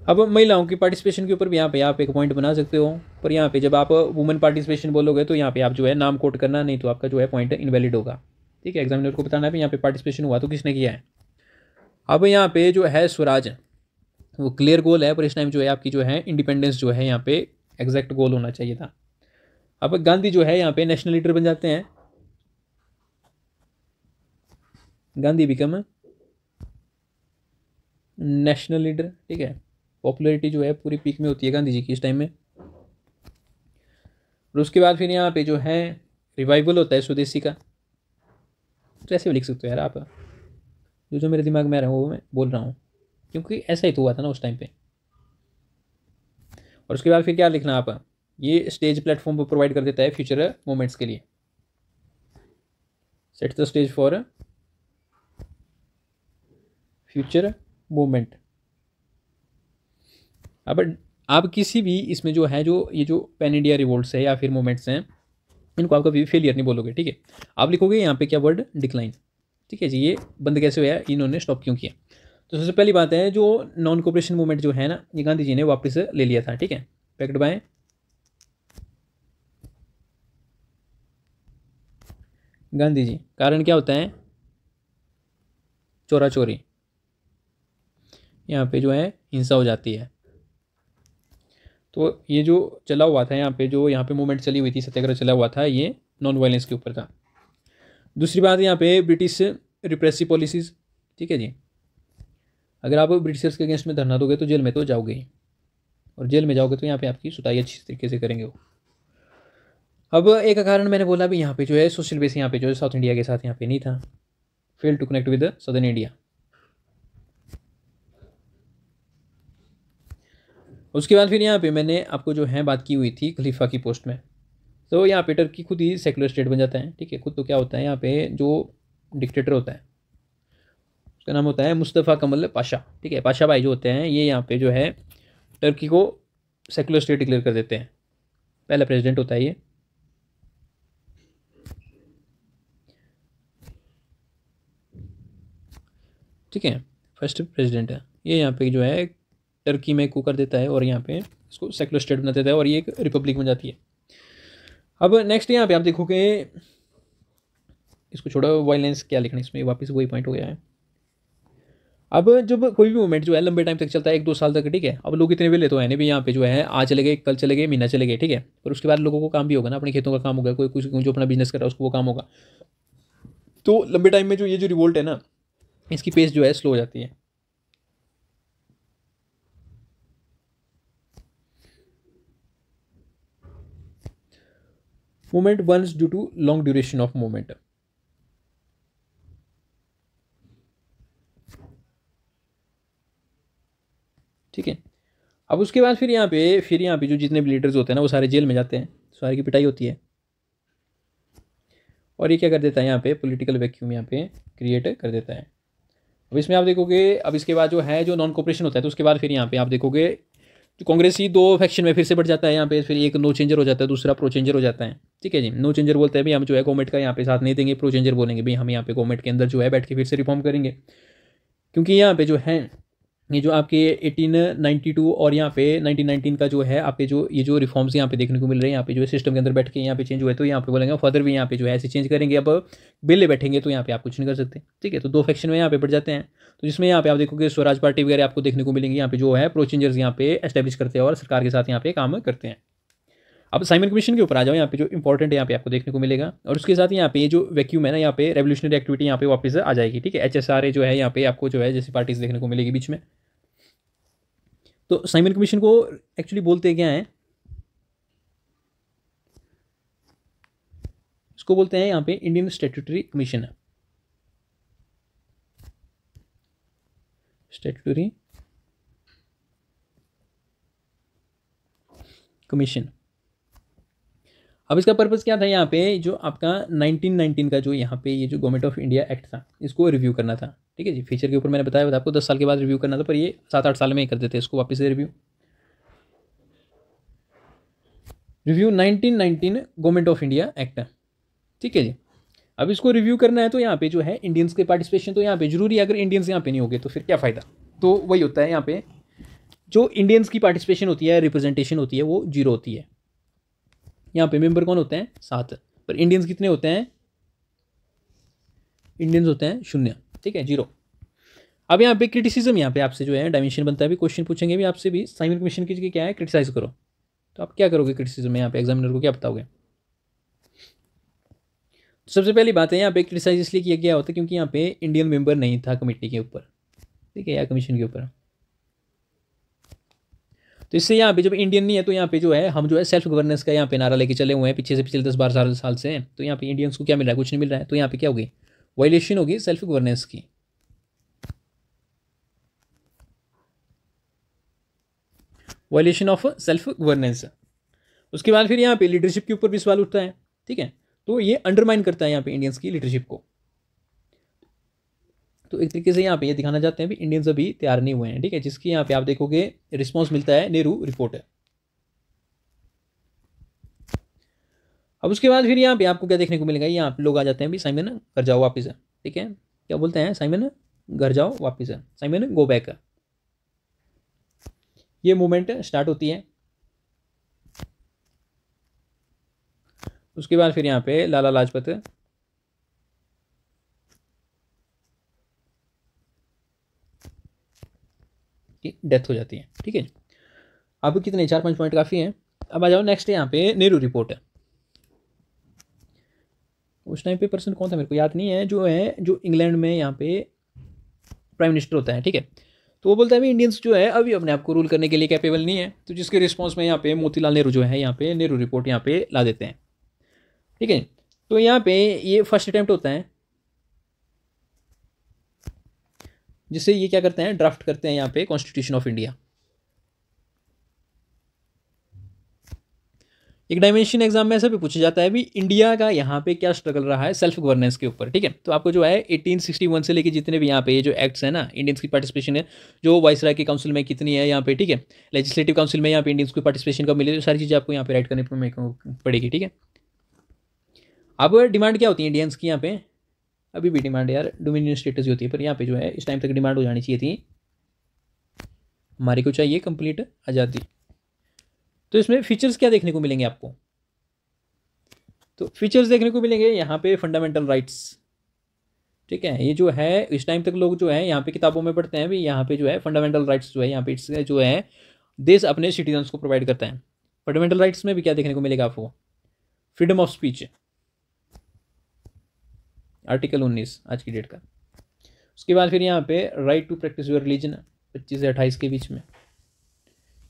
A: अब महिलाओं की पार्टिसिपेशन के ऊपर भी यहाँ पे आप एक पॉइंट बना सकते हो, पर यहाँ पे जब आप वुमेन पार्टिसिपेशन बोलोगे तो यहाँ पे आप जो है नाम कोट करना, नहीं तो आपका जो है पॉइंट इनवैलिड होगा। ठीक है, एग्जामिनर को बताना है यहाँ पे पार्टिसिपेशन हुआ तो किसने किया है। अब यहाँ पे जो है स्वराज वो क्लियर गोल है, पर इस टाइम जो है आपकी जो है इंडिपेंडेंस जो है यहाँ पे एग्जैक्ट गोल होना चाहिए था। अब गांधी जो है यहाँ पे नेशनल लीडर बन जाते हैं, गांधी बिकम नेशनल लीडर। ठीक है, पॉपुलैरिटी जो है पूरी पीक में होती है गांधी जी की इस टाइम में। और उसके बाद फिर यहाँ पे जो है रिवाइवल होता है स्वदेशी का, तो ऐसे भी लिख सकते हो यार आप, जो जो मेरे दिमाग में आ रहा है वो मैं बोल रहा हूँ, क्योंकि ऐसा ही तो हुआ था ना उस टाइम पे। और उसके बाद फिर क्या लिखना आप, ये स्टेज प्लेटफॉर्म पर प्रोवाइड कर देता है फ्यूचर मोमेंट्स के लिए, set the stage for future movement. अब आप किसी भी इसमें जो है, जो ये जो पैन इंडिया रिवोल्ट्स है या फिर मूवमेंट्स हैं, इनको आप कभी फेलियर नहीं बोलोगे, ठीक है। आप लिखोगे यहाँ पे क्या वर्ड, डिक्लाइन। ठीक है जी, ये बंद कैसे हुआ, इन्होंने स्टॉप क्यों किया। तो सबसे पहली बात है, जो नॉन कोऑपरेशन मूवमेंट जो है ना, ये गांधी जी ने वापस ले लिया था, ठीक है, पैक्ड बाय गांधी जी। कारण क्या होता है, चोरा चोरी, यहाँ पे जो है हिंसा हो जाती है। तो ये जो चला हुआ था यहाँ पे, जो यहाँ पे मूवमेंट चली हुई थी, सत्याग्रह चला हुआ था, ये नॉन वायलेंस के ऊपर था। दूसरी बात यहाँ पे ब्रिटिश रिप्रेसिव पॉलिसीज़, ठीक है जी। अगर आप ब्रिटिशर्स के अगेंस्ट में धरना दोगे तो जेल में तो जाओगे ही, और जेल में जाओगे तो यहाँ पे आपकी सुताई अच्छी तरीके से करेंगे वो। अब एक कारण मैंने बोला भी, यहाँ पे जो है सोशल बेस यहाँ पे जो है साउथ इंडिया के साथ यहाँ पे नहीं था, fail to connect with southern India. उसके बाद फिर यहाँ पे मैंने आपको जो है बात की हुई थी खलीफा की पोस्ट में। तो यहाँ पे टर्की खुद ही सेकुलर स्टेट बन जाता है, ठीक है। खुद तो क्या होता है यहाँ पे, जो डिक्टेटर होता है उसका नाम होता है मुस्तफ़ा कमल पाशा, ठीक है। पाशा भाई जो होते हैं, ये यहाँ पे जो है टर्की को सेकुलर स्टेट डिक्लेयर कर देते हैं। पहला प्रेसिडेंट होता है ये, ठीक है, फर्स्ट प्रेसिडेंट है ये। यहाँ पे जो है टर्की में कू कर देता है और यहाँ पे इसको सेकुलर स्टेट बना देता है और ये एक रिपब्लिक बन जाती है। अब नेक्स्ट यहाँ पे आप देखोगे, इसको छोड़ो, वायलेंस क्या लिखना इसमें, वापस वही पॉइंट हो गया है। अब जब कोई भी मूवमेंट जो है लंबे टाइम तक चलता है, 1-2 साल तक, ठीक है। अब लोग इतने वेले तो है नहीं भी, यहाँ पे जो है आज चले गए, कल चले गए, महीना चले गए, ठीक है। पर उसके बाद लोगों को काम भी होगा ना, अपने खेतों का काम होगा, कोई कुछ जो अपना बिजनेस कर रहा है उसको वो काम होगा। तो लंबे टाइम में जो ये जो रिवोल्ट है ना, इसकी पेस जो है स्लो हो जाती है। Movement once due to long duration of movement, ठीक है। अब उसके बाद फिर यहाँ पे जो जितने भी लीडर्स होते हैं ना, वो सारे जेल में जाते हैं, सारे की पिटाई होती है। और ये क्या कर देता है, यहाँ पे पॉलिटिकल वैक्यूम यहाँ पे क्रिएट कर देता है। अब इसमें आप देखोगे, अब इसके बाद जो है जो नॉन कोऑपरेशन होता है, तो उसके बाद फिर यहाँ पे आप देखोगे जो कांग्रेस ही 2 फैक्शन में फिर से बढ़ जाता है। यहाँ पे फिर एक नो चेंजर हो जाता है, दूसरा प्रो चेंजर हो जाता है, ठीक है जी। नो चेंजर बोलते हैं भाई हम जो है गवर्नमेंट का यहाँ पे साथ नहीं देंगे, प्रो चेंजर बोलेंगे भाई हम यहाँ पे गवर्नमेंट के अंदर जो है बैठ के फिर से रिफॉर्म करेंगे। क्योंकि यहाँ पे जो है ये जो आपके 1892 और यहाँ पे 1919 का जो है आपके जो ये जो रिफॉर्म्स यहाँ पे देखने को मिल रहे हैं, यहाँ पे जो है सिस्टम के अंदर बैठ के यहाँ पे चेंज हुए, तो यहाँ पे बोलेंगे फर्दर भी यहाँ पे जो है ऐसे चेंज करेंगे। अब बिल बैठेंगे तो यहाँ पे आप कुछ नहीं कर सकते, ठीक है। तो 2 फैक्शन में यहाँ पे बढ़ जाते हैं। तो जिसमें यहाँ पे आप देखोगे स्वराज पार्टी वगैरह आपको देखने को मिलेंगे, यहाँ पे जो है प्रो चेंजर्स यहाँ पे एस्टेब्लिश करते हैं और सरकार के साथ यहाँ पे काम करते हैं। अब साइमन कमीशन के ऊपर आ जाओ, यहाँ पे जो इंपॉर्टेंट है यहाँ पे आपको देखने को मिलेगा। और उसके साथ यहाँ पे ये जो वैक्यूम है ना, यहाँ पे रेवोल्यूशनरी एक्टिविटी यहाँ पे वापस आ जाएगी, ठीक है। HSRA जो है यहाँ पे आपको जो है जैसी पार्टीज देखने को मिलेगी बीच में। तो साइमन कमीशन को एक्चुअली बोलते क्या है, इसको बोलते हैं यहाँ पे Indian statutory commission, statutory commission. अब इसका पर्पस क्या था, यहाँ पे जो आपका 1919 का जो यहाँ पे ये जो गवर्नमेंट ऑफ इंडिया एक्ट था, इसको रिव्यू करना था, ठीक है जी। फीचर के ऊपर मैंने बताया था आपको 10 साल के बाद रिव्यू करना था, पर ये 7-8 साल में ही कर देते इसको वापस से review. 1919 government of India act, ठीक है जी। अब इसको रिव्यू करना है तो यहाँ पे जो है इंडियंस के पार्टिसिपेशन तो यहाँ पे जरूरी है। अगर इंडियंस यहाँ पे नहीं होगे तो फिर क्या फ़ायदा। तो वही होता है यहाँ पे, जो इंडियंस की पार्टिसिपेशन होती है, रिप्रेजेंटेशन होती है, वो 0 होती है। यहाँ पे मेंबर कौन होते हैं, 7, पर इंडियंस कितने होते हैं, इंडियंस होते हैं 0, ठीक है, 0। अब यहाँ पे क्रिटिसिज्म यहाँ पे आपसे जो है डायमेंशन बनता है, भी क्वेश्चन पूछेंगे भी आपसे भी, साइमन कमीशन की क्या है, क्रिटिसाइज करो। तो आप क्या करोगे क्रिटिसिज्म में, यहाँ पे एग्जामिनर को क्या बताओगे। तो सबसे पहली बात है, यहाँ पे क्रिटिसाइज इसलिए किया गया होता है क्योंकि यहाँ पे इंडियन मेंबर नहीं था कमेटी के ऊपर, ठीक है, या कमीशन के ऊपर। तो इससे यहाँ पे जब इंडियन नहीं है तो यहाँ पे जो है हम जो है सेल्फ गवर्नेंस का यहाँ पे नारा लेके चले हुए हैं पीछे से पिछले 10-12 साल से। तो यहाँ पे इंडियंस को क्या मिल रहा है, कुछ नहीं मिल रहा है। तो यहाँ पे क्या होगी, वायलेशन होगी सेल्फ गवर्नेंस की। Violation of self governance. उसके बाद फिर यहाँ पे लीडरशिप के ऊपर भी सवाल उठता है, ठीक है। तो ये अंडरमाइन करता है यहाँ पे इंडियंस की लीडरशिप को। तो एक तरीके से यहाँ पे ये दिखाना चाहते हैं भी इंडियंस अभी तैयार नहीं हुए हैं, ठीक है, जिसकी यहाँ पे आप देखोगे रिस्पॉन्स मिलता है नेहरू रिपोर्ट है। अब उसके बाद फिर यहाँ पे आपको क्या देखने को मिलेगा, यहाँ पे लोग आ जाते हैं भी साइमन घर जाओ वापिस है, ठीक है, क्या बोलते हैं साइमन घर जाओ वापिस है, साइमन गो बैक। ये मूवमेंट स्टार्ट होती है। उसके बाद फिर यहाँ पे लाला लाजपत की डेथ हो जाती है, ठीक है। अब कितने 4-5 पॉइंट काफ़ी हैं। अब आ जाओ नेक्स्ट यहाँ पे नेहरू रिपोर्ट है। उस टाइम पे पर्सन कौन था मेरे को याद नहीं है, जो इंग्लैंड में यहाँ पे प्राइम मिनिस्टर होता है, ठीक है। तो वो बोलता है भी इंडियंस जो है अभी अपने आप को रूल करने के लिए कैपेबल नहीं है, तो जिसके रिस्पॉन्स में यहाँ पे मोतीलाल नेहरू जो है यहाँ पे नेहरू रिपोर्ट यहाँ पे ला देते हैं, ठीक है। तो यहाँ पे ये फर्स्ट अटैम्प्ट होता है, जिससे ये क्या करते हैं ड्राफ्ट करते हैं यहाँ पे कॉन्स्टिट्यूशन ऑफ इंडिया। एक डायमेंशन एग्जाम में ऐसा भी पूछा जाता है भी इंडिया का यहाँ पे क्या स्ट्रगल रहा है सेल्फ गवर्नेंस के ऊपर, ठीक है। तो आपको जो है 1861 से लेके जितने भी यहाँ पे ये जो एक्ट्स है ना, इंडियंस की पार्टिसिपेशन है, जो वाइसराय की काउंसिल में कितनी है यहाँ पे, ठीक है, लेजिस्लेटिव काउंसिल में यहाँ पे इंडियंस की पार्टिसिपेशन कब मिली, तो सारी चीज़ें आपको यहाँ पे राइट करनी पड़ेगी, ठीक है। अब डिमांड क्या होती है इंडियंस की यहाँ पे, अभी भी डिमांड यार डोमिनियन स्टेटस होती है, पर यहाँ पे जो है इस टाइम तक डिमांड हो जानी चाहिए थी, हमारे को चाहिए कंप्लीट आज़ादी। तो इसमें फीचर्स क्या देखने को मिलेंगे आपको, तो फीचर्स देखने को मिलेंगे यहाँ पे फंडामेंटल राइट्स, ठीक है। ये जो है इस टाइम तक लोग जो है यहाँ पे किताबों में पढ़ते हैं भी यहाँ पे जो है फंडामेंटल राइट्स जो है यहाँ पे इससे जो है देश अपने सिटीजन्स को प्रोवाइड करता है। फंडामेंटल राइट्स में भी क्या देखने को मिलेगा आपको, फ्रीडम ऑफ स्पीच, आर्टिकल 19 आज की डेट का। उसके बाद फिर यहाँ पे right to practise your religion 25 से 28 के बीच में,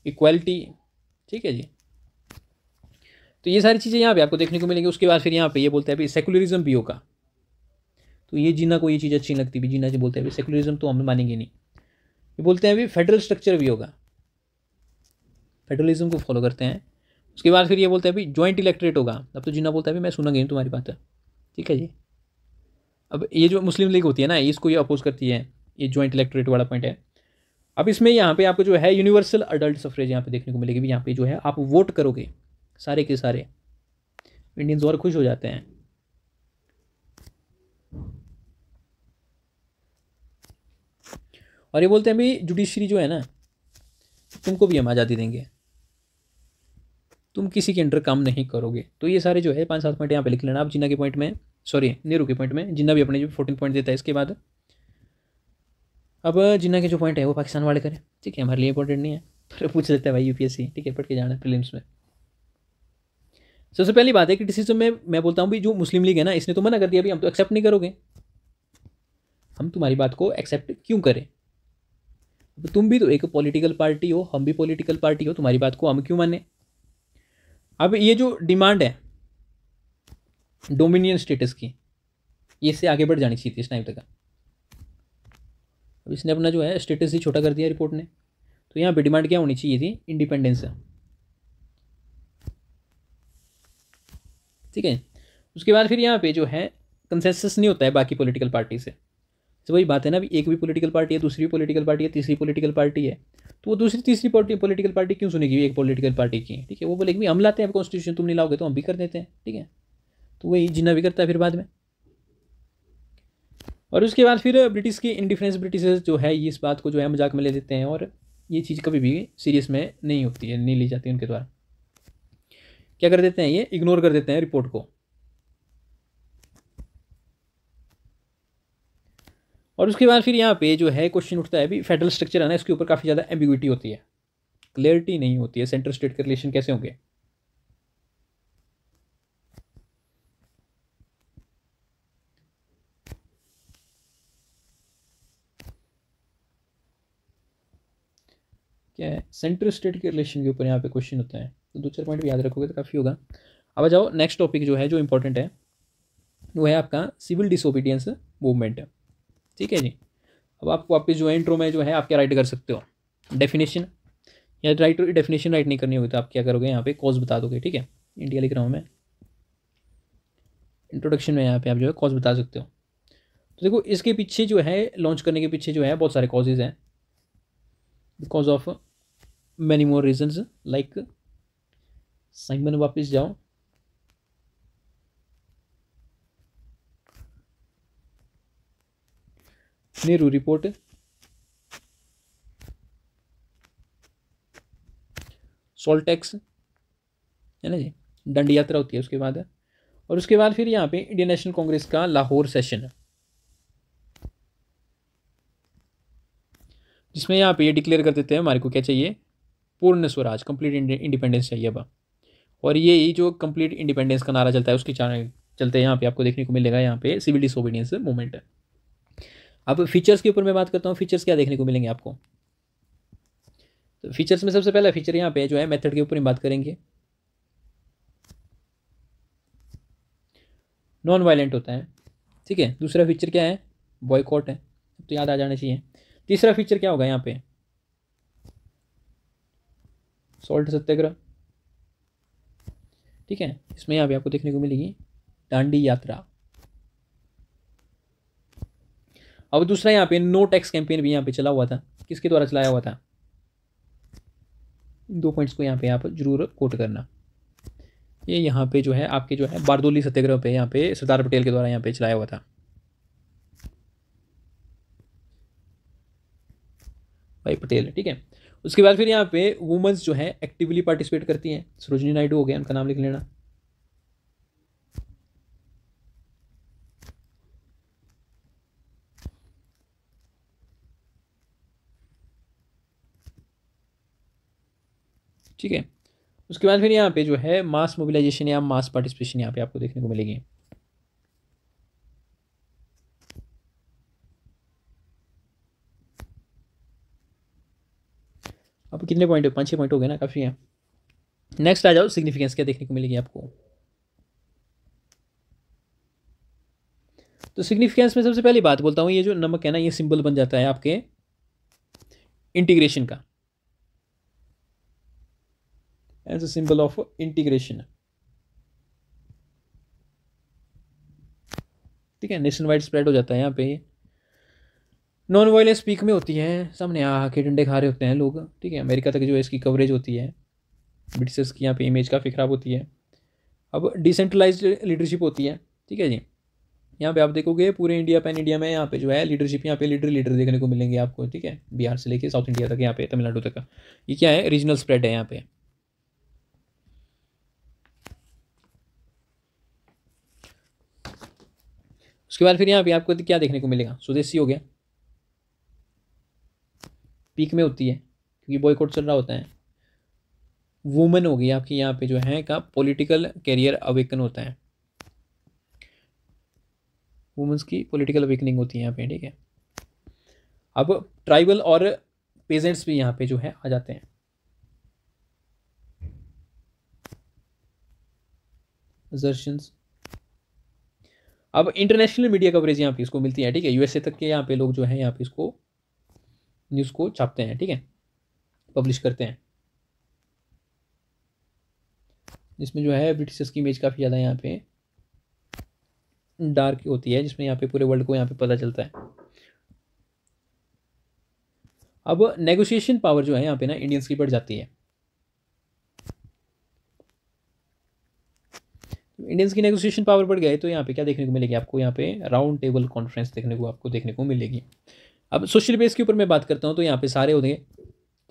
A: इक्वालिटी, ठीक है जी। तो ये सारी चीज़ें यहाँ पे आपको देखने को मिलेंगी। उसके बाद फिर यहाँ पे ये बोलते हैं अभी सेकुलरिज्म भी होगा, तो ये जीना को ये चीज़ अच्छी लगती भी, जीना जी बोलते हैं अभी सेकुलरिज्म तो हम मानेंगे नहीं। ये बोलते हैं अभी फेडरल स्ट्रक्चर भी होगा, फेडरलिज्म को फॉलो करते हैं। उसके बाद फिर ये बोलते हैं अभी जॉइंट इलेक्ट्रेट होगा, अब तो जीना बोलता है अभी मैं सुनूंगी नहीं तुम्हारी बात है, ठीक है जी। अब ये जो मुस्लिम लीग होती है ना, इसको ये अपोज करती है, ये जॉइंट इलेक्ट्रेट वाला पॉइंट है। अब इसमें यहाँ पे आपको जो है यूनिवर्सल अडल्ट सफरेज यहाँ पे देखने को मिलेगी भी, यहाँ पे जो है आप वोट करोगे सारे के सारे इंडियंस और खुश हो जाते हैं। और ये बोलते हैं भाई जुडिशरी जो है ना, तुमको भी हम आज़ादी देंगे, तुम किसी के अंडर काम नहीं करोगे। तो ये सारे जो है 5-7 पॉइंट यहाँ पे लिख लेना आप जिन्ना के पॉइंट में, सॉरी नेहरू के पॉइंट में, जिन्ना भी अपने जो 14 पॉइंट देता है। इसके बाद अब जिन्ना के जो पॉइंट है वो पाकिस्तान वाले करें, ठीक है, हमारे लिए इंपॉर्टेंट नहीं है, पर पूछ लेता है भाई यूपीएससी, ठीक है, पढ़ के जाना प्रीलिम्स में। सबसे पहली बात है कि डिसीजन में मैं बोलता हूँ भी जो मुस्लिम लीग है ना, इसने तो मना कर दिया भी हम तो एक्सेप्ट नहीं करोगे, हम तुम्हारी बात को एक्सेप्ट क्यों करें, तुम भी तो एक पॉलिटिकल पार्टी हो, हम भी पॉलिटिकल पार्टी हो, तुम्हारी बात को हम क्यों माने। अब ये जो डिमांड है डोमिनियन स्टेटस की, ये इससे आगे बढ़ जानी चाहिए थी इस टाइम तक। अब इसने अपना जो है स्टेटस ही छोटा कर दिया रिपोर्ट ने, तो यहाँ पे डिमांड क्या होनी चाहिए थी, इंडिपेंडेंस, ठीक है। उसके बाद फिर यहाँ पे जो है कंसेंसस नहीं होता है बाकी पॉलिटिकल पार्टी से, तो वही बात है ना, अभी एक भी पॉलिटिकल पार्टी है, दूसरी भी पॉलिटिकल पार्टी है, तीसरी पॉलिटिकल पार्टी है, तो वो दूसरी तीसरी पॉलिटिकल पार्टी क्यों सुनेगी एक पॉलिटिकल पार्टी की, ठीक है। वो बोलेगी भी हम लाते हैं कॉन्स्टिट्यूशन, तुम नहीं लाओगे तो हम भी कर देते हैं, ठीक है। तो वही जिन्ना भी करता है फिर बाद में। और उसके बाद फिर ब्रिटिश की इंडिफरेंस, ब्रिटिश जो है इस बात को जो है मजाक में ले लेते हैं, और ये चीज़ कभी भी सीरियस में नहीं होती है, नहीं ली जाती उनके द्वारा, क्या कर देते हैं ये इग्नोर कर देते हैं रिपोर्ट को। और उसके बाद फिर यहाँ पे जो है क्वेश्चन उठता है, अभी फेडरल स्ट्रक्चर है ना, इसके ऊपर काफ़ी ज़्यादा एम्बिग्विटी होती है, क्लियरिटी नहीं होती है, सेंट्रल स्टेट के रिलेशन कैसे होंगे। क्या है सेंट्रल स्टेट के रिलेशन के ऊपर यहाँ पे क्वेश्चन होता है, तो 2-4 पॉइंट भी याद रखोगे तो काफ़ी होगा। अब आ जाओ नेक्स्ट टॉपिक जो है जो इंपॉर्टेंट है, वो है आपका सिविल डिसोबीडियंस मूवमेंट, ठीक है जी। अब आपको वापस जो है इंट्रो में जो है आप क्या राइट कर सकते हो, डेफिनेशन, या राइट डेफिनेशन राइट नहीं करनी होगी तो आप क्या करोगे यहाँ पे कॉज बता दोगे, ठीक है। इंडिया लिख रहा हूँ मैं, इंट्रोडक्शन में यहाँ पे आप जो है कॉज बता सकते हो। तो देखो इसके पीछे जो है, लॉन्च करने के पीछे जो है बहुत सारे कॉजेज हैं, because of many more reasons like, Simon वापस जाओ, नेहरू रिपोर्ट, सॉल्ट टैक्स है ना जी, दंडी यात्रा होती है उसके बाद, और उसके बाद फिर यहाँ पे इंडियन नेशनल कांग्रेस का लाहौर सेशन, जिसमें यहाँ पे ये डिक्लेयर कर देते हैं हमारे को क्या चाहिए, पूर्ण स्वराज, कंप्लीट इंडिपेंडेंस चाहिए अब। और ये जो कंप्लीट इंडिपेंडेंस का नारा चलता है उसके चलते यहाँ पे आपको देखने को मिलेगा यहाँ पे सिविल डिसोबीडियंस मूवमेंट। अब फीचर्स के ऊपर मैं बात करता हूँ, फीचर्स क्या देखने को मिलेंगे आपको। तो फीचर्स में सबसे पहला फीचर यहाँ पे जो है मेथड के ऊपर ही बात करेंगे, नॉन वायलेंट होता है, ठीक है। दूसरा फीचर क्या है, बॉयकॉट है, तो याद आ जाना चाहिए। तीसरा फीचर क्या होगा यहाँ पे, सॉल्ट सत्याग्रह, ठीक है। इसमें यहाँ पे आपको देखने को मिलेगी दांडी यात्रा। अब दूसरा यहाँ पे नो टैक्स कैंपेन भी यहाँ पे चला हुआ था, किसके द्वारा चलाया हुआ था, इन 2 पॉइंट्स को यहाँ पे आप जरूर कोट करना। ये यहाँ पे जो है आपके जो है बारदोली सत्याग्रह पे यहाँ पे सरदार पटेल के द्वारा यहाँ पे चलाया हुआ था, भाई पटेल, ठीक है। उसके बाद फिर यहाँ पे वुमेन्स जो है एक्टिवली पार्टिसिपेट करती हैं, सरोजिनी नायडू हो गया, उनका नाम लिख लेना। ठीक है। उसके बाद फिर यहाँ पे जो है मास मोबिलाइजेशन या मास पार्टिसिपेशन यहाँ पे आपको देखने को मिलेगी। अब कितने पॉइंट, 5-6 पॉइंट हो गए ना, काफ़ी है। नेक्स्ट आ जाओ, सिग्निफिकेंस क्या देखने को मिलेगी आपको। तो सिग्निफिकेंस में सबसे पहली बात बोलता हूँ, ये जो नमक है ना, ये सिंबल बन जाता है आपके इंटीग्रेशन का, as a symbol of integration, ठीक है। नेशन वाइड स्प्रेड हो जाता है यहाँ पे, नॉन वायलेंस पीक में होती है, सामने आके डंडे खा रहे होते हैं लोग, ठीक है। अमेरिका तक जो है इसकी कवरेज होती है, ब्रिटिशर्स की यहाँ पे इमेज काफ़ी ख़राब होती है। अब डिसेंट्रलाइज्ड लीडरशिप होती है, ठीक है जी। यहाँ पे आप देखोगे पूरे इंडिया, पैन इंडिया में यहाँ पे जो है लीडरशिप, यहाँ पे लीडर देखने को मिलेंगे आपको, ठीक है। बिहार से लेके साउथ इंडिया तक, यहाँ पे तमिलनाडु तक का ये क्या है, रीजनल स्प्रेड है यहाँ पे। उसके बाद फिर यहाँ पे आपको क्या देखने को मिलेगा, स्वदेशी हो गया, पीक में होती है क्योंकि बॉयकॉट चल रहा होता है। वुमेन हो गई आपकी यहाँ पे जो है का पॉलिटिकल कैरियर अवेकन होता है, वुमेन्स की पॉलिटिकल अवेकनिंग होती है यहाँ पे, ठीक है। अब ट्राइबल और पेजेंट्स भी यहाँ पे जो है आ जाते हैं। असर्शंस, अब इंटरनेशनल मीडिया कवरेज यहाँ पे इसको मिलती है, ठीक है। यूएसए तक के यहाँ पे लोग जो है यहाँ पे इसको न्यूज़ को छापते हैं, ठीक है, पब्लिश करते हैं, जिसमें जो है ब्रिटिशर्स की इमेज काफ़ी ज़्यादा यहाँ पे डार्क होती है, जिसमें यहाँ पे पूरे वर्ल्ड को यहाँ पे पता चलता है। अब नेगोशिएशन पावर जो है यहाँ पे ना इंडियंस की बढ़ जाती है, इंडियंस की नेगोशिएशन पावर बढ़ गए तो यहाँ पे क्या देखने को मिलेगी आपको, यहाँ पे राउंड टेबल कॉन्फ्रेंस देखने को मिलेगी। अब सोशल बेस के ऊपर मैं बात करता हूँ तो यहाँ पे सारे होंगे,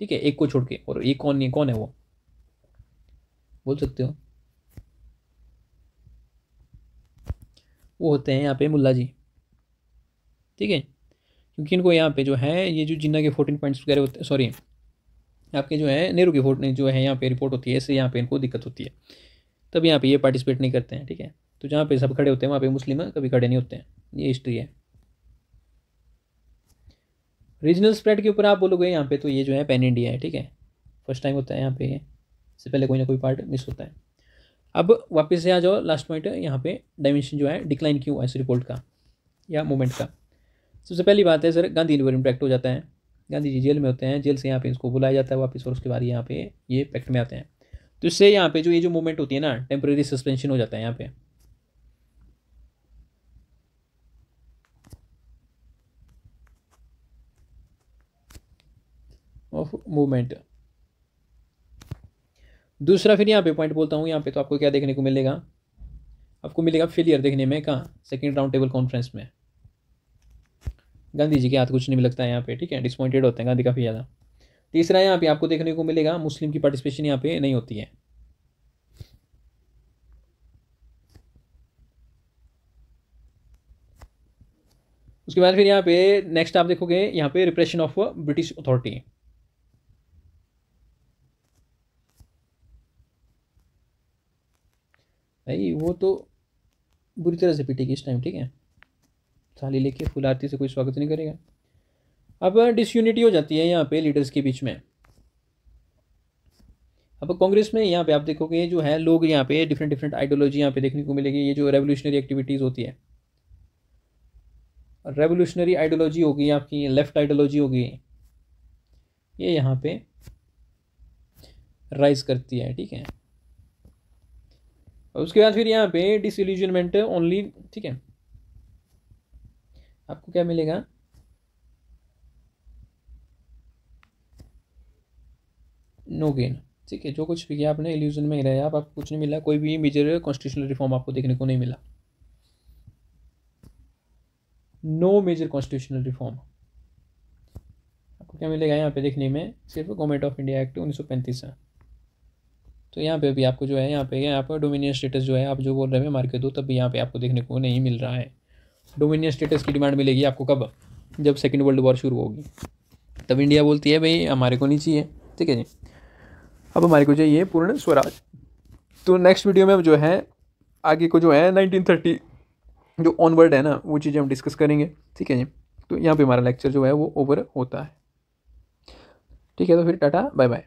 A: ठीक है, एक को छोड़ के, और एक कौन है वो बोल सकते हो, वो होते हैं यहाँ पे मुल्ला जी, ठीक है। क्योंकि इनको यहाँ पे जो है ये जो जिन्ना के 14 पॉइंट्स वगैरह होते हैं, सॉरी आपके जो है नेहरू की जो है यहाँ पे रिपोर्ट होती है, इससे यहाँ पे इनको दिक्कत होती है, तब यहाँ पे ये पार्टिसिपेट नहीं करते हैं, ठीक है। तो जहाँ पे सब खड़े होते हैं वहाँ पे मुस्लिम कभी खड़े नहीं होते हैं, ये हिस्ट्री है। रीजनल स्प्रेड के ऊपर आप बोलोगे यहाँ पे तो ये जो है पैन इंडिया है, ठीक है, फर्स्ट टाइम होता है यहाँ पे, इससे पहले कोई ना कोई पार्ट मिस होता है। अब वापस से आ जाओ, लास्ट पॉइंट यहाँ पे डायमेंशन जो है डिक्लाइन क्यों है इस रिपोर्ट का या मूवमेंट का। सबसे पहली बात है सर, गांधी लिवर इम्पैक्ट हो जाता है, गांधी जी जेल में होते हैं, जेल से यहाँ पे इसको बुलाया जाता है वापस, और उसके बाद यहाँ पे ये पैक्ट में आते हैं, तो इससे यहाँ पे जो ये जो मूवमेंट होती है ना, टेम्परेरी सस्पेंशन हो जाता है यहाँ पे। Of movement. दूसरा फिर यहाँ पे पॉइंट बोलता हूँ, यहाँ पे तो आपको क्या देखने को मिलेगा, आपको मिलेगा फेलियर देखने में, कहाँ, सेकंड राउंड टेबल कॉन्फ्रेंस में। गांधी जी के हाथ कुछ नहीं लगता है यहाँ पे, ठीक है, डिसपॉइंटेड होते हैं गांधी काफ़ी ज़्यादा। तीसरा यहाँ पे आपको देखने को मिलेगा मुस्लिम की पार्टिसिपेशन यहाँ पे नहीं होती है। उसके बाद फिर यहाँ पे नेक्स्ट आप देखोगे यहाँ पे रिप्रेशन ऑफ ब्रिटिश अथॉरिटी। भाई वो तो बुरी तरह से पिटेगी इस टाइम, ठीक है, थाली लेके फुल आरती से कोई स्वागत नहीं करेगा। अब डिसयूनिटी हो जाती है यहाँ पे लीडर्स के बीच में। अब कांग्रेस में यहाँ पे आप देखोगे जो है लोग यहाँ पे डिफरेंट डिफरेंट आइडियोलॉजी यहाँ पे देखने को मिलेगी। ये जो रेवोल्यूशनरी एक्टिविटीज़ होती है, रेवोल्यूशनरी आइडियोलॉजी होगी आपकी, लेफ्ट आइडियोलॉजी होगी, ये यहाँ पे राइज करती है, ठीक है। और उसके बाद फिर यहाँ पे डिसइल्यूजनमेंट ओनली, ठीक है, आपको क्या मिलेगा, नो गेन, ठीक है, जो कुछ भी किया आपने इल्यूजन में ही रहे आप, आपको कुछ नहीं मिला, कोई भी मेजर कॉन्स्टिट्यूशनल रिफॉर्म आपको देखने को नहीं मिला, नो मेजर कॉन्स्टिट्यूशनल रिफॉर्म। आपको क्या मिलेगा यहाँ पे देखने में, सिर्फ गवर्नमेंट ऑफ इंडिया एक्ट 1935 है। तो यहाँ पे भी आपको जो है यहाँ पर डोमिनियन स्टेटस जो है आप जो बोल रहे हैं मार के दो, तब भी यहाँ पे आपको देखने को नहीं मिल रहा है। डोमिनियन स्टेटस की डिमांड मिलेगी आपको कब, जब सेकेंड वर्ल्ड वॉर शुरू होगी, तब इंडिया बोलती है भाई हमारे को नहीं चाहिए, ठीक है जी, अब हमारे को चाहिए पूर्ण स्वराज। तो नेक्स्ट वीडियो में जो है आगे को जो है 1930 जो ऑनवर्ड है ना, वो चीज़ें हम डिस्कस करेंगे, ठीक है जी। तो यहाँ पे हमारा लेक्चर जो है वो ओवर होता है, ठीक है। तो फिर टाटा बाय बाय।